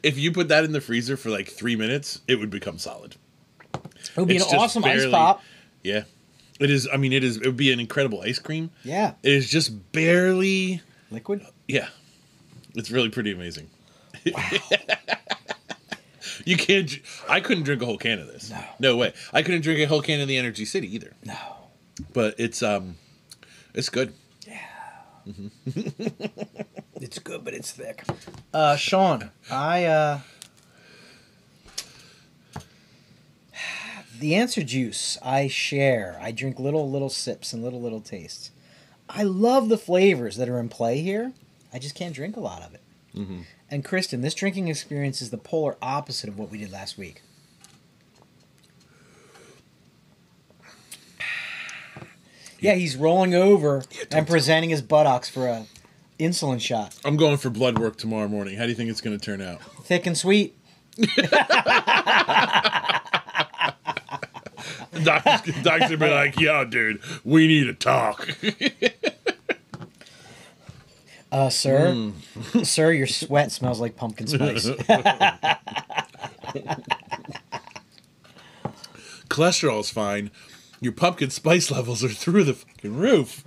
If you put that in the freezer for like 3 minutes, it would become solid. It would be an awesome ice pop. Yeah. It is. I mean, it is. It would be an incredible ice cream. Yeah. It is just barely liquid. Yeah, it's really pretty amazing. Wow. You can't. I couldn't drink a whole can of this. No way. I couldn't drink a whole can of the Energy City either. No. But it's good. Yeah. It's good, but it's thick. Sean, the answer juice, I share. I drink little sips and little tastes. I love the flavors that are in play here. I just can't drink a lot of it. Mm-hmm. And Kristen, this drinking experience is the polar opposite of what we did last week. Yeah, he's rolling over and presenting his buttocks for a insulin shot. I'm going for blood work tomorrow morning. How do you think it's going to turn out? Thick and sweet. Doctors will be like, yo, dude, we need to talk. Sir, sir, your sweat smells like pumpkin spice. Cholesterol's fine. Your pumpkin spice levels are through the fucking roof.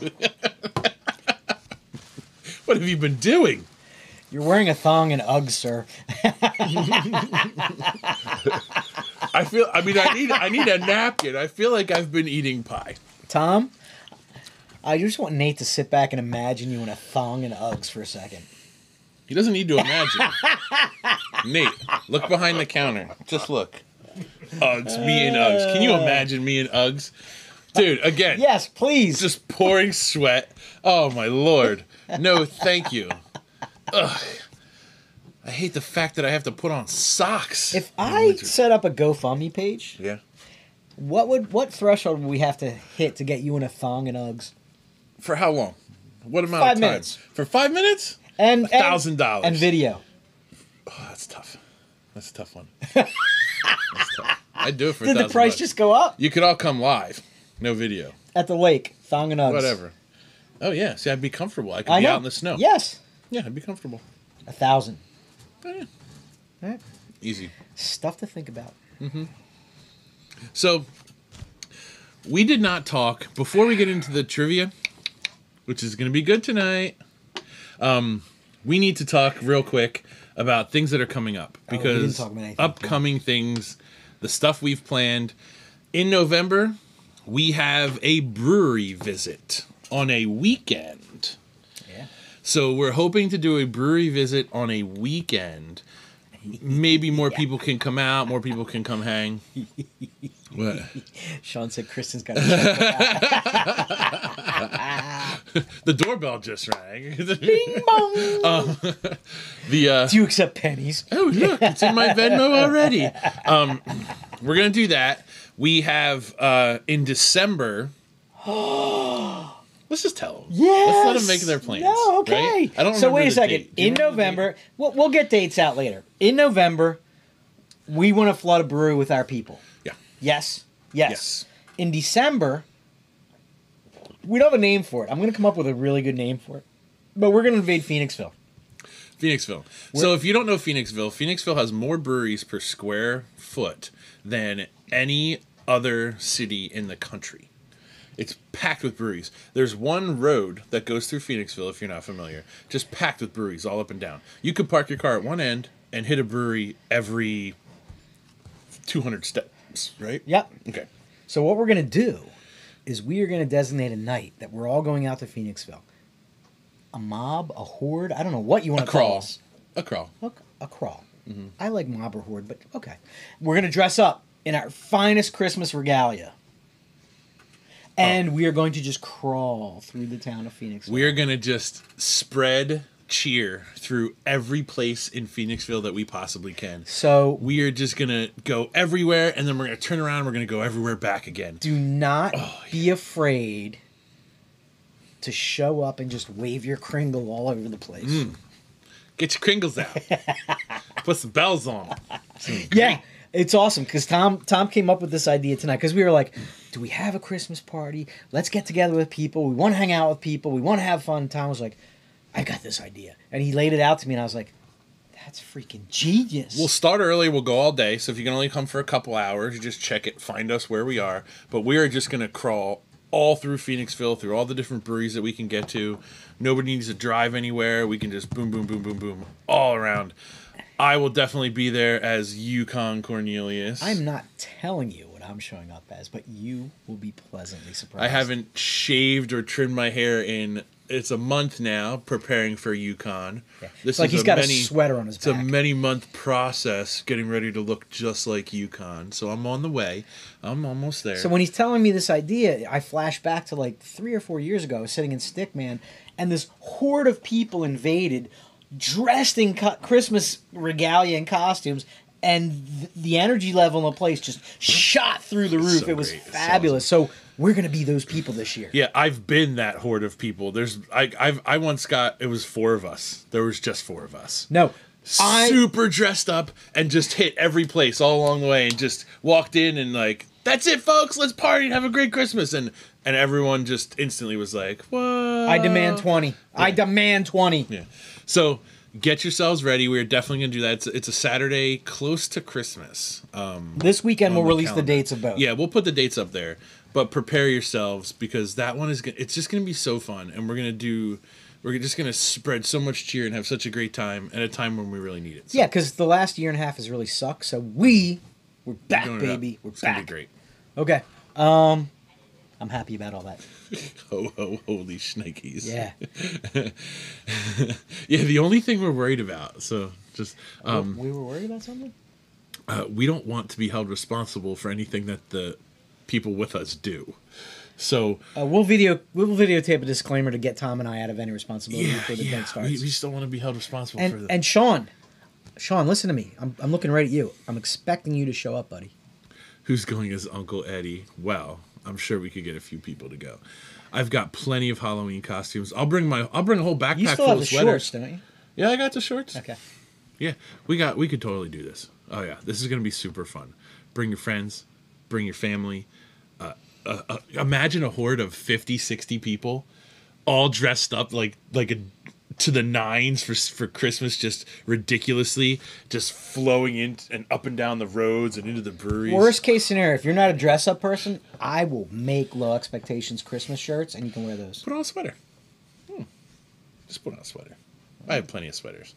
What What have you been doing? You're wearing a thong and Uggs, sir. I need a napkin. I feel like I've been eating pie. Tom, I just want Nate to sit back and imagine you in a thong and Uggs for a second. He doesn't need to imagine. Nate, look behind the counter. Just look. Uggs, me and Uggs. Can you imagine me and Uggs? Dude, again. Yes, please. Just pouring sweat. Oh, my Lord. No, thank you. Ugh. I hate the fact that I have to put on socks. If I set up a GoFundMe page, yeah, what threshold would we have to hit to get you in a thong and Uggs? For how long? What amount 5 of time? minutes. For 5 minutes? And $1,000. And video. Oh, that's tough. That's a tough one. That's tough. I'd do it for $1,000. Did the price just go up? You could all come live. No video. At the lake. Thong and Uggs. Whatever. Oh, yeah. See, I'd be comfortable. I could be out in the snow. Yes. Yeah, I'd be comfortable. 1,000. Oh, yeah. All right. Easy. Stuff to think about. Mm-hmm. So, we did not talk, before we get into the trivia, which is going to be good tonight, we need to talk real quick about things that are coming up. Because upcoming things, the stuff we've planned. In November, we have a brewery visit on a weekend. Yeah. So we're hoping to do a brewery visit on a weekend. Maybe more people can come out, more people can come hang. What? Sean said Kristen's got a check. The doorbell just rang. Bing bong. Do you accept pennies? Oh, look, it's in my Venmo already. We're going to do that. We have, in December... Let's just tell them. Yes. Let's let them make their plans. No, okay. Right? I don't so wait a second. Date. In November, we'll get dates out later. In November, we want to flood a brewery with our people. Yeah. Yes. In December, we don't have a name for it. I'm going to come up with a really good name for it. But we're going to invade Phoenixville. So if you don't know Phoenixville has more breweries per square foot than any other city in the country. It's packed with breweries. There's one road that goes through Phoenixville, if you're not familiar, just packed with breweries all up and down. You could park your car at one end and hit a brewery every 200 steps, right? Yep. Okay. So what we're going to do is we are going to designate a night that we're all going out to Phoenixville. A mob, a horde, I don't know what you want to call us. A crawl. A crawl. Mm-hmm. I like mob or horde, but okay. We're going to dress up in our finest Christmas regalia. And we are going to just crawl through the town of Phoenixville. We are going to just spread cheer through every place in Phoenixville that we possibly can. So we are just going to go everywhere, and then we're going to turn around and we're going to go everywhere back again. Do not be afraid to show up and just wave your Kringle all over the place. Get your Kringles out. Put some bells on them. Yeah. It's awesome because Tom came up with this idea tonight because we were like, do we have a Christmas party? Let's get together with people. We want to hang out with people. We want to have fun. Tom was like, I got this idea. And he laid it out to me and I was like, that's freaking genius. We'll start early. We'll go all day. So if you can only come for a couple hours, you just check it. Find us where we are. But we are just going to crawl all through Phoenixville, through all the different breweries that we can get to. Nobody needs to drive anywhere. We can just boom, boom, boom, boom, boom, all around. I will definitely be there as Yukon Cornelius. I'm not telling you what I'm showing up as, but you will be pleasantly surprised. I haven't shaved or trimmed my hair in, it's a month now, preparing for Yukon. Yeah. It's like he's got a sweater on his back. It's a many-month process getting ready to look just like Yukon. So I'm on the way. I'm almost there. So when he's telling me this idea, I flash back to like 3 or 4 years ago. I was sitting in Stickman, and this horde of people invaded, dressed in Christmas regalia and costumes, and the energy level in the place just shot through the roof. It was fabulous. Awesome. So we're going to be those people this year. Yeah, I've been that horde of people. I once got, it was 4 of us. There was just 4 of us. No. Super dressed up and just hit every place all along the way and just walked in and like, that's it, folks. Let's party and have a great Christmas. And everyone just instantly was like, what? I demand 20. Yeah. I demand 20. Yeah. So get yourselves ready. We're definitely going to do that. It's a Saturday close to Christmas. This weekend we'll release the dates of both. Yeah, we'll put the dates up there. But prepare yourselves because that one it's just going to be so fun. And we're going We're just going to spread so much cheer and have such a great time at a time when we really need it. So, yeah, because the last year and a half has really sucked. So we're back, baby. We're it's back. going to be great. Okay. I'm happy about all that. Ho, ho, holy shnikes. Yeah. Yeah, the only thing we're worried about, so just... we were worried about something? We don't want to be held responsible for anything that the people with us do. So we'll videotape a disclaimer to get Tom and I out of any responsibility before the event starts. We still want to be held responsible for that. And Sean, listen to me. I'm looking right at you. I'm expecting you to show up, buddy. Who's going as Uncle Eddie? Well, I'm sure we could get a few people to go. I've got plenty of Halloween costumes. I'll bring a whole backpack you still full have of the sweaters. shorts, don't you? Yeah, I got the shorts. Okay. Yeah, we could totally do this. Oh yeah, this is gonna be super fun. Bring your friends, bring your family. Imagine a horde of 50, 60 people, all dressed up to the nines for Christmas, just ridiculously, just flowing in and up and down the roads and into the breweries. Worst case scenario, if you're not a dress up person, I will make Low Expectations Christmas shirts and you can wear those. Put on a sweater. Just put on a sweater. I have plenty of sweaters.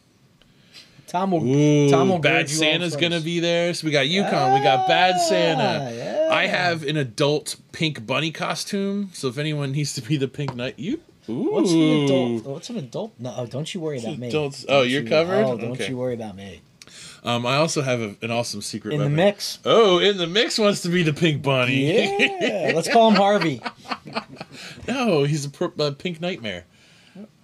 Tom will Bad Santa's gonna be there. So we got Yukon, we got Bad Santa. Yeah. I have an adult pink bunny costume. So if anyone needs to be the pink knight, What's an adult? What's an adult? No, don't you worry about me. Adults. Oh, you're covered? Oh, don't Okay. you worry about me. I also have an awesome secret In weapon. the mix. Oh, in the mix wants to be the pink bunny. Yeah, let's call him Harvey. No, he's a pink nightmare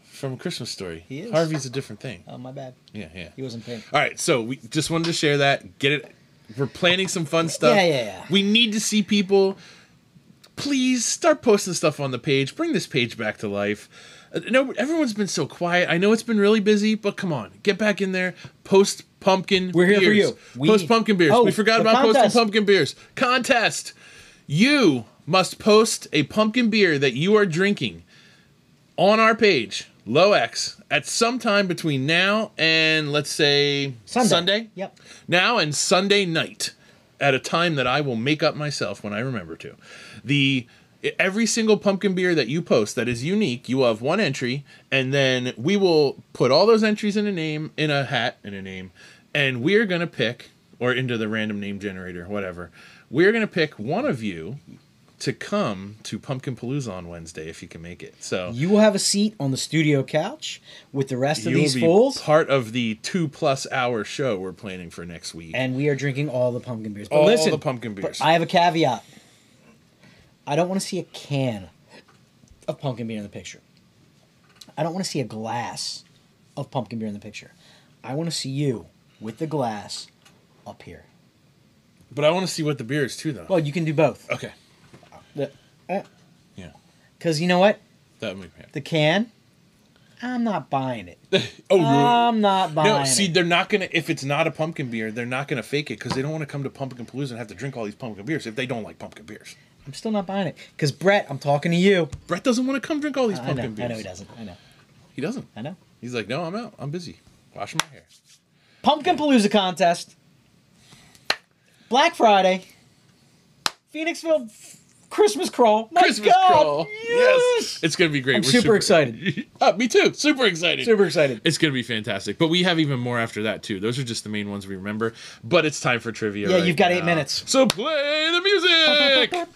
from A Christmas Story. He is. Harvey's a different thing. Oh, my bad. Yeah. He wasn't pink. All right, so we just wanted to share that. Get it. We're planning some fun stuff. Yeah. We need to see people. Please start posting stuff on the page. Bring this page back to life. No, everyone's been so quiet. I know it's been really busy, but come on, get back in there. Post pumpkin. We're here beers. for you. Post pumpkin beers. Oh, We forgot the about contest. posting pumpkin beers. Contest. You must post a pumpkin beer that you are drinking on our page, Low X, at some time between now and, let's say, Sunday. Yep. Now and Sunday night, at a time that I will make up myself when I remember to. Every single pumpkin beer that you post that is unique, you will have one entry, and then we will put all those entries in a hat, and we are going to pick, or into the random name generator, whatever. We're going to pick one of you to come to Pumpkin Palooza on Wednesday if you can make it. So you will have a seat on the studio couch with the rest of you these will be fools. part of the 2+ hour show we're planning for next week. And we are drinking all the pumpkin beers. But all listen, the pumpkin beers. I have a caveat. I don't want to see a can of pumpkin beer in the picture. I don't want to see a glass of pumpkin beer in the picture. I want to see you with the glass up here. But I want to see what the beer is too, though. Well, you can do both. Okay. Yeah. Because you know what? That would make me happy. The can, I'm not buying it. Oh, I'm not buying it. No, see, they're not going to, if it's not a pumpkin beer, they're not going to fake it because they don't want to come to Pumpkin Palooza and have to drink all these pumpkin beers if they don't like pumpkin beers. I'm still not buying it. Because, Brett, I'm talking to you. Brett doesn't want to come drink all these pumpkin beers. I know he doesn't. I know. He doesn't. I know. He's like, no, I'm out. I'm busy. Washing my hair. Pumpkin Palooza contest. Black Friday. Phoenixville Christmas crawl. My Christmas God. crawl. Yes. It's going to be great. I'm super excited. Me too. Super excited. Super excited. It's going to be fantastic. But we have even more after that, too. Those are just the main ones we remember. But it's time for trivia. Yeah, right you've got now. 8 minutes. So play the music.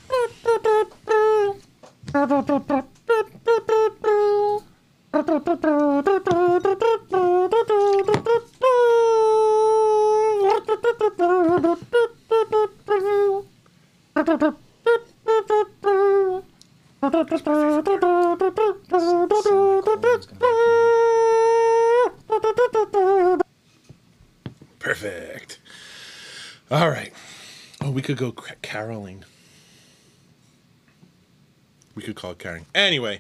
Perfect. All right. Oh, we could go caroling. We could call it caroling. Anyway,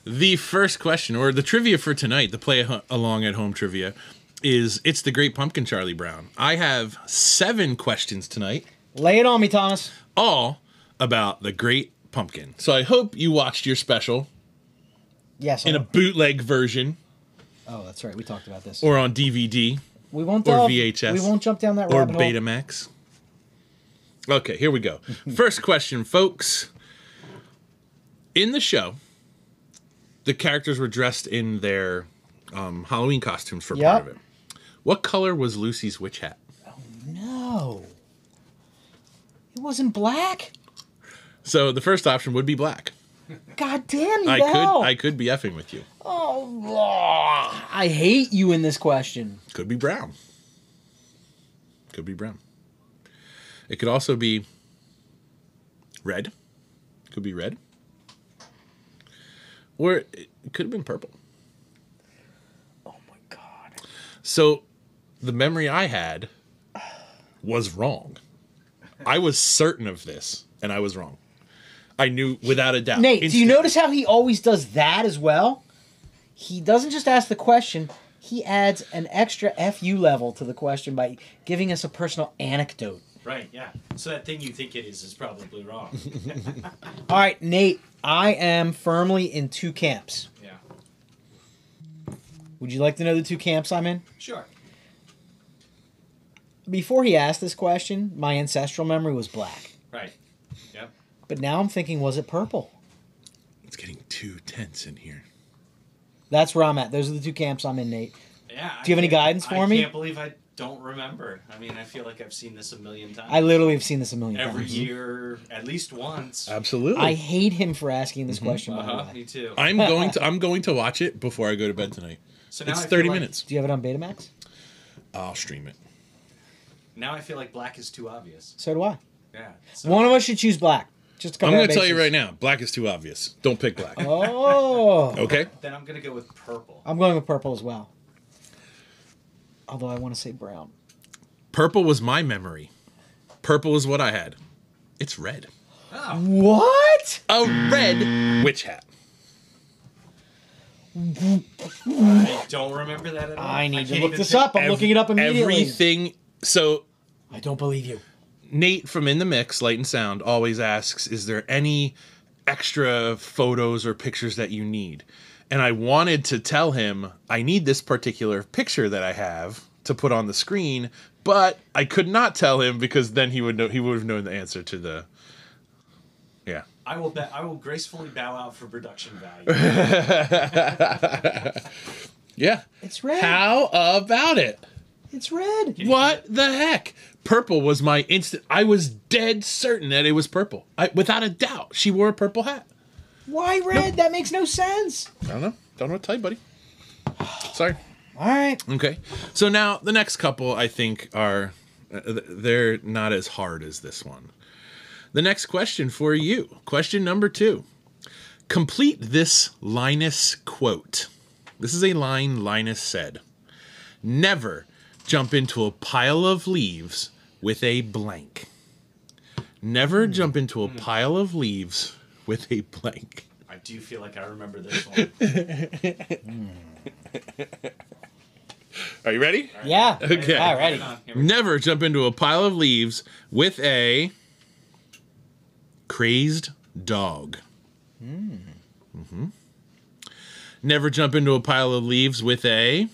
the first question, or the trivia for tonight, the play along at home trivia, is It's the Great Pumpkin, Charlie Brown. I have 7 questions tonight. Lay it on me, Thomas. All about the Great Pumpkin. So I hope you watched your special. Yes. In a bootleg version. Oh, that's right. We talked about this. Or on DVD. We won't or VHS. We won't jump down that or rabbit hole. Betamax. Okay, here we go. First question, folks. In the show, the characters were dressed in their Halloween costumes for part of it. What color was Lucy's witch hat? Oh, no. It wasn't black? So the first option would be black. God damn you, I could be effing with you. Oh, I hate you in this question. Could be brown. Could be brown. It could also be red. Could be red. Or it could have been purple. Oh my God. So the memory I had was wrong. I was certain of this, and I was wrong. I knew without a doubt. Nate, instantly. do you notice how he always does that as well? He doesn't just ask the question, he adds an extra FU level to the question by giving us a personal anecdote. Right, yeah. So that thing you think it is probably wrong. All right, Nate, I am firmly in 2 camps. Yeah. Would you like to know the 2 camps I'm in? Sure. Before he asked this question, my ancestral memory was black. Right. Yep. But now I'm thinking, was it purple? It's getting too tense in here. That's where I'm at. Those are the 2 camps I'm in, Nate. Yeah. Do you have any guidance for me? I can't believe I don't remember. I mean, I feel like I've seen this a million times. I literally have seen this a million times. Every year, at least once. Absolutely. I hate him for asking this question, by the way. Me too. I'm going to watch it before I go to bed tonight. So now it's I feel 30 like- minutes. Do you have it on Betamax? I'll stream it. Now I feel like black is too obvious. So do I. Yeah. So One of us should choose black. Just to cover I'm our going to tell you bases. right now, black is too obvious. Don't pick black. Oh. Okay? Then I'm gonna go with purple. I'm going with purple as well. Although I want to say brown. Purple was my memory. Purple is what I had. It's red. Oh. What? A red witch hat. I don't remember that at all. I need to can't look even this think- up. I'm looking it up immediately. Everything. So I don't believe you. Nate from In the Mix, Light and Sound, always asks, is there any extra photos or pictures that you need? And I wanted to tell him, I need this particular picture that I have to put on the screen, but I could not tell him because then he would have known the answer to the... Yeah. I will gracefully bow out for production value. Yeah. It's red. How about it? It's red. What the heck? Purple was my instant... I was dead certain that it was purple. Without a doubt. She wore a purple hat. Why red? That makes no sense. I don't know. Don't know what to tell you, buddy. Sorry. All right. Okay. So now the next couple, I think, are... they're not as hard as this one. The next question for you. Question number 2. Complete this Linus quote. This is a line Linus said. Never jump into a pile of leaves with a blank. Never jump into a pile of leaves with a blank. I do feel like I remember this one. Are you ready? Yeah. Okay. All righty. Never jump into a pile of leaves with a crazed dog. Mm-hmm. Never jump into a pile of leaves with a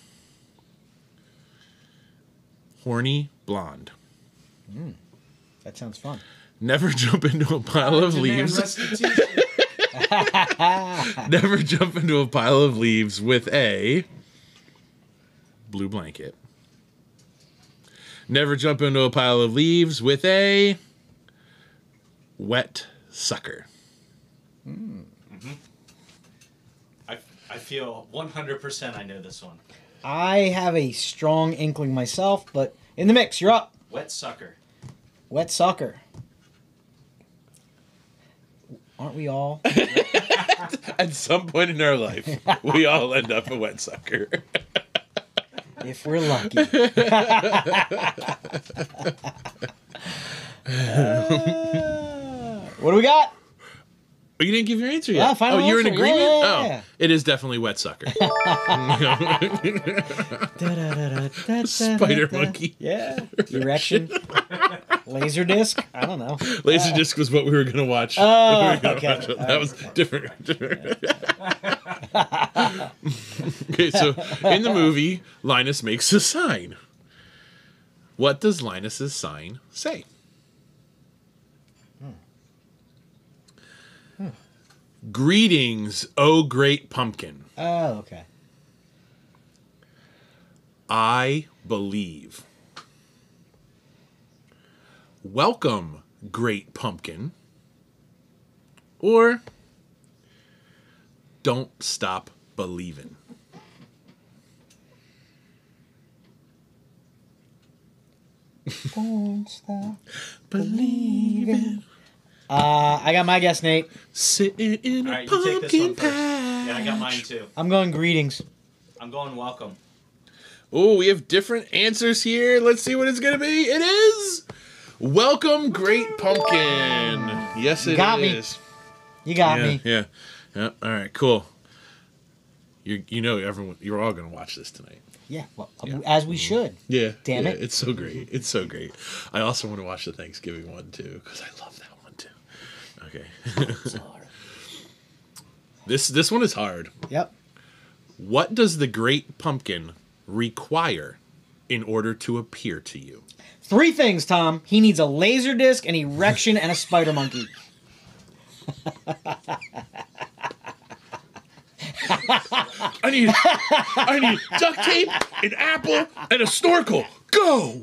horny blonde. That sounds fun. Never jump into a pile of leaves. Never jump into a pile of leaves with a blue blanket. Never jump into a pile of leaves with a wet sucker. I feel 100% I know this one. I have a strong inkling myself, but in the mix, you're up. Wet sucker. Wet sucker. Aren't we all? At some point in our life, we all end up a wet sucker. If we're lucky. What do we got? Oh, you didn't give your answer yet. Final you're in answer. agreement? Yeah. Oh, it is definitely wet sucker. Spider monkey. Yeah. Erection. Laser disc. I don't know. Laserdisc was what we were going to watch. Oh, We were gonna okay. watch it. That was different. Okay, so in the movie, Linus makes a sign. What does Linus's sign say? Greetings, oh great pumpkin. Oh, okay. I believe. Welcome, great pumpkin. Or don't stop believing. Don't stop Believing. I got my guess, Nate. Sitting in All a right, you take this pumpkin one first. patch. Yeah, I got mine too. I'm going greetings. I'm going welcome. Oh, we have different answers here. Let's see what it's going to be. It is welcome, great pumpkin. Yes, it Got me. is. You got Yeah, me. yeah. All right, cool. You know, everyone, you're all going to watch this tonight. Yeah, well, Yeah. as we should. Yeah. Damn yeah, it. It's so great. It's so great. I also want to watch the Thanksgiving one too because I love that one too. Okay. This one is hard. Yep. What does the great pumpkin require in order to appear to you? 3 things, Tom. He needs a laser disc, an erection, and a spider monkey. I need duct tape, an apple, and a snorkel. Go!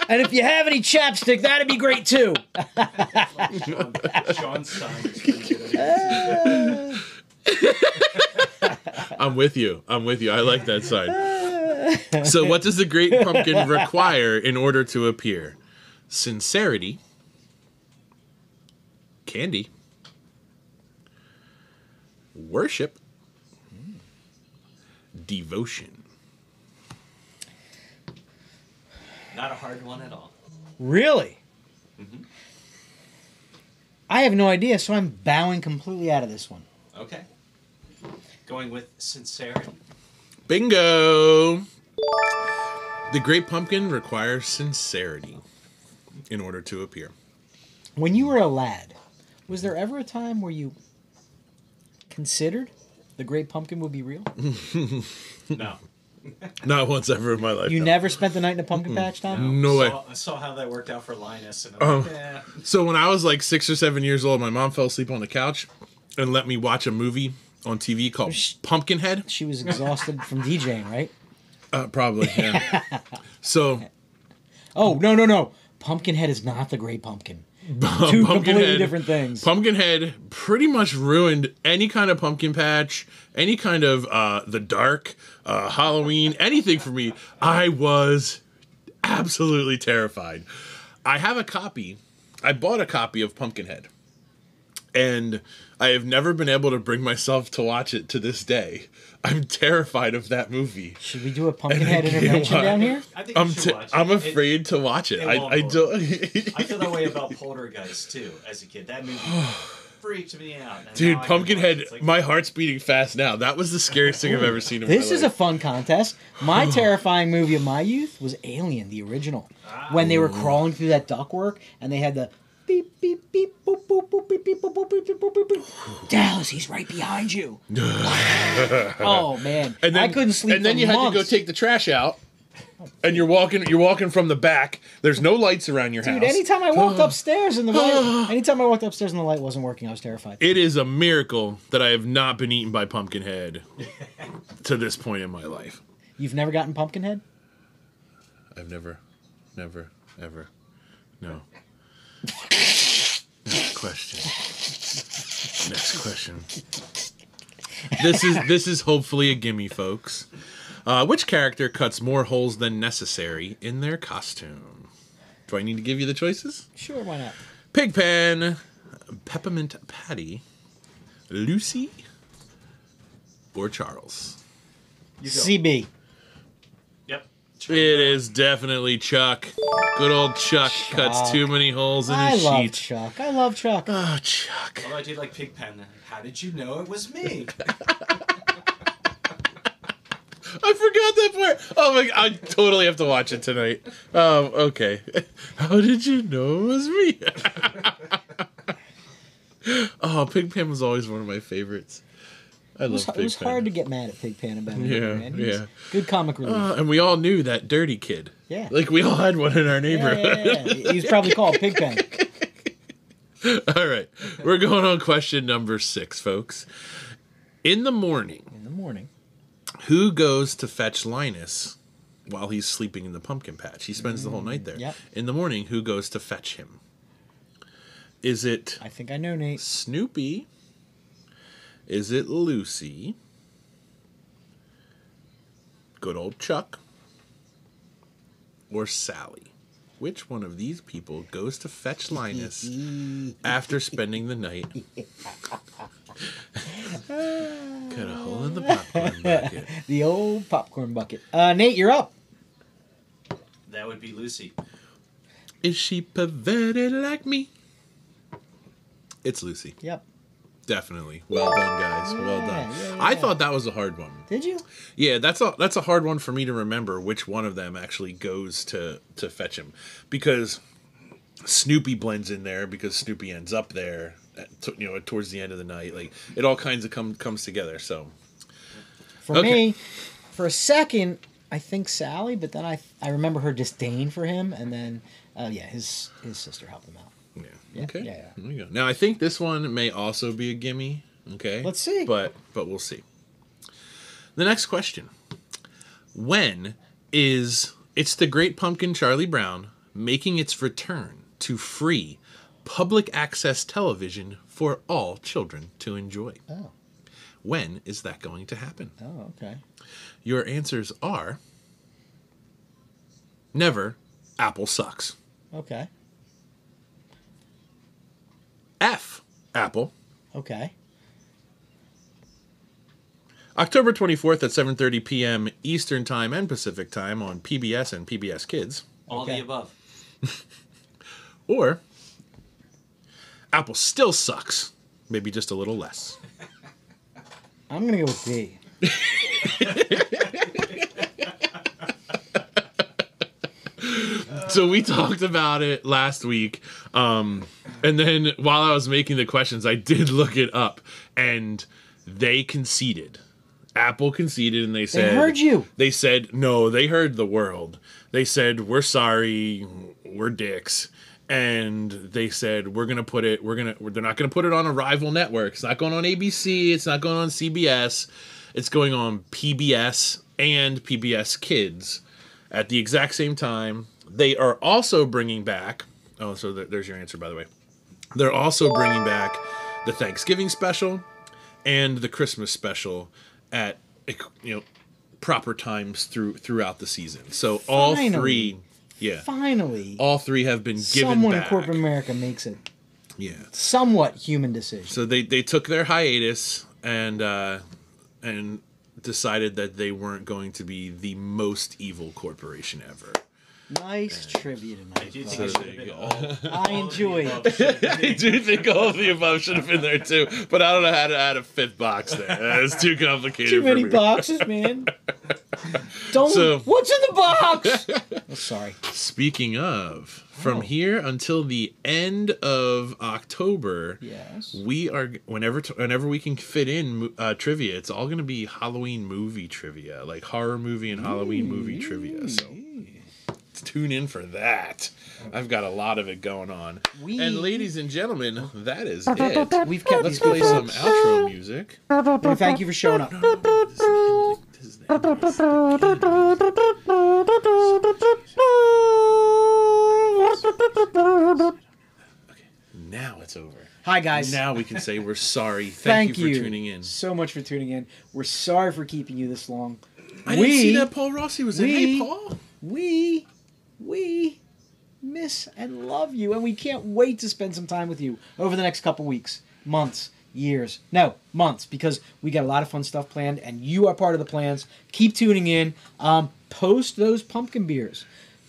And if you have any chapstick, that'd be great too. Sean Steiner's gonna get it. I'm with you. I like that side. So what does the great pumpkin require in order to appear? Sincerity, candy, worship, devotion. Not a hard one at all. Really? Mm-hmm. I have no idea, so I'm bowing completely out of this one. Okay. Going with sincerity. Bingo! The great pumpkin requires sincerity in order to appear. When you were a lad, was there ever a time where you considered the great pumpkin would be real? No. Not once ever in my life. You no. never spent the night in a pumpkin patch, Tom? No way. I saw how that worked out for Linus. And I'm like, yeah. So when I was like 6 or 7 years old, my mom fell asleep on the couch and let me watch a movie on TV called Pumpkinhead. She was exhausted from DJing, right? Probably, yeah. So, Oh, no. Pumpkinhead is not the great pumpkin. Two completely different things. Pumpkinhead pretty much ruined any kind of pumpkin patch, any kind of the dark, Halloween, anything for me. I was absolutely terrified. I have a copy. I bought a copy of Pumpkinhead. And I have never been able to bring myself to watch it to this day. I'm terrified of that movie. Should we do a Pumpkinhead intervention down here? I think you should watch it. I'm afraid to watch it. I don't. I feel that way about Poltergeist too. As a kid, that movie freaked me out. And Dude, now I can Pumpkinhead, watch it. It's like, my heart's beating fast now. That was the scariest thing I've ever seen in my life. This is a fun contest. My terrifying movie of my youth was Alien, the original. When they were crawling through that ductwork and they had the beep, beep, beep, boop, boop, boop, beep, beep, boop, boop, beep, beep, boop, beep, beep. Dallas, he's right behind you. Oh, man. And then, I couldn't sleep And then for you had to go months. take the trash out. And you're walking from the back. There's no lights around your house. Dude, anytime I walked upstairs and the light wasn't working, I was terrified. It is a miracle that I have not been eaten by Pumpkinhead to this point in my life. You've never gotten Pumpkinhead? I've never, ever. No. Next question. This is hopefully a gimme, folks. Which character cuts more holes than necessary in their costume? Do I need to give you the choices? Sure, why not? Pigpen, Peppermint Patty, Lucy, or Charles? you go. CB. Yep. It is definitely Chuck. Good old Chuck cuts too many holes in his sheet. Chuck. I love Chuck. Oh, Chuck. Although I do like Pigpen. How did you know it was me? I forgot that part. Oh my! I totally have to watch it tonight. Okay. How did you know it was me? Oh, Pigpen was always one of my favorites. I love Pigpen. It was hard to get mad at Pigpen about it. Yeah, Man. He was yeah. Good comic relief. And we all knew that dirty kid. Yeah. Like we all had one in our neighborhood. Yeah. He was probably called Pigpen. All right. We're going on question number 6, folks. In the morning, who goes to fetch Linus while he's sleeping in the pumpkin patch? He spends the whole night there. Yep. In the morning, who goes to fetch him? Is it I think I know, Nate. Snoopy? Is it Lucy? Good old Chuck? Or Sally? Which one of these people goes to fetch Linus after spending the night? Got a hole in the popcorn bucket. The old popcorn bucket. Nate, you're up. That would be Lucy. Is she perverted like me? It's Lucy. Yep. Definitely. Well done, guys. Well done. Yeah. I thought that was a hard one. Did you? Yeah, that's a hard one for me to remember which one of them actually goes to fetch him, because Snoopy blends in there because Snoopy ends up there, towards the end of the night. Like it all kinds of comes together. So for me, for a second, I think Sally, but then I remember her disdain for him, and then his sister helped him out. Yeah. Okay. Yeah. There you go. Now I think this one may also be a gimme. Okay. Let's see. But we'll see. The next question. When is It's the Great Pumpkin Charlie Brown making its return to free public access television for all children to enjoy? Oh. When is that going to happen? Oh, okay. Your answers are never. Apple sucks. Okay. F. Apple. Okay. October 24th at 7:30 p.m. Eastern Time and Pacific Time on PBS and PBS Kids. All the above. Or Apple still sucks, maybe just a little less. I'm going to go with D. So we talked about it last week, and then while I was making the questions, I did look it up, and they conceded. Apple conceded, and they said... They heard you. They said, no, they heard the world. They said, we're sorry, we're dicks. And they said, they're not going to put it on a rival network. It's not going on ABC, it's not going on CBS. It's going on PBS and PBS Kids at the exact same time. They are also bringing back... Oh, so there's your answer, by the way. They're also bringing back the Thanksgiving special and the Christmas special at proper times throughout the season. So all three, Finally, all three have been given someone back. in corporate America makes it Yeah. somewhat human decision. So they took their hiatus and decided that they weren't going to be the most evil corporation ever. Nice trivia tonight. I do think So it should there have you been go. all. I enjoy it. I do think all of the above should have been there too, but I don't know how to add a fifth box there. That's too complicated. Too many for me. boxes, man. What's in the box? Oh, sorry. Speaking of, from here until the end of October, Yes. we are whenever we can fit in trivia. It's all going to be Halloween movie trivia, like horror movie and Halloween movie trivia. So tune in for that. I've got a lot of it going on. And ladies and gentlemen, that is it. We've kept Let's these play some outro music. And thank you for showing up. Okay, now it's over. Hi, guys. Now we can say we're sorry. Thank you for tuning in. so much for tuning in. We're sorry for keeping you this long. I didn't see that Paul Rossi was in. Hey, Paul. We miss and love you, and we can't wait to spend some time with you over the next couple weeks, months, years. No, months, because we got a lot of fun stuff planned, and you are part of the plans. Keep tuning in. Post those pumpkin beers.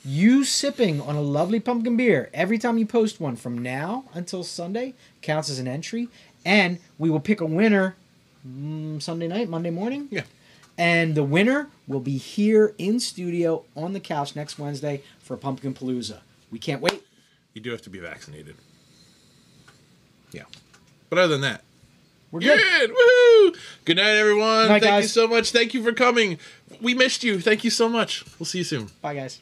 You sipping on a lovely pumpkin beer every time you post one from now until Sunday counts as an entry, and we will pick a winner Sunday night, Monday morning. Yeah. And the winner will be here in studio on the couch next Wednesday for Pumpkin Palooza. We can't wait. You do have to be vaccinated. Yeah. But other than that, We're good. Woohoo! Good night, everyone. Night, Thank you guys. so much. Thank you for coming. We missed you. Thank you so much. We'll see you soon. Bye, guys.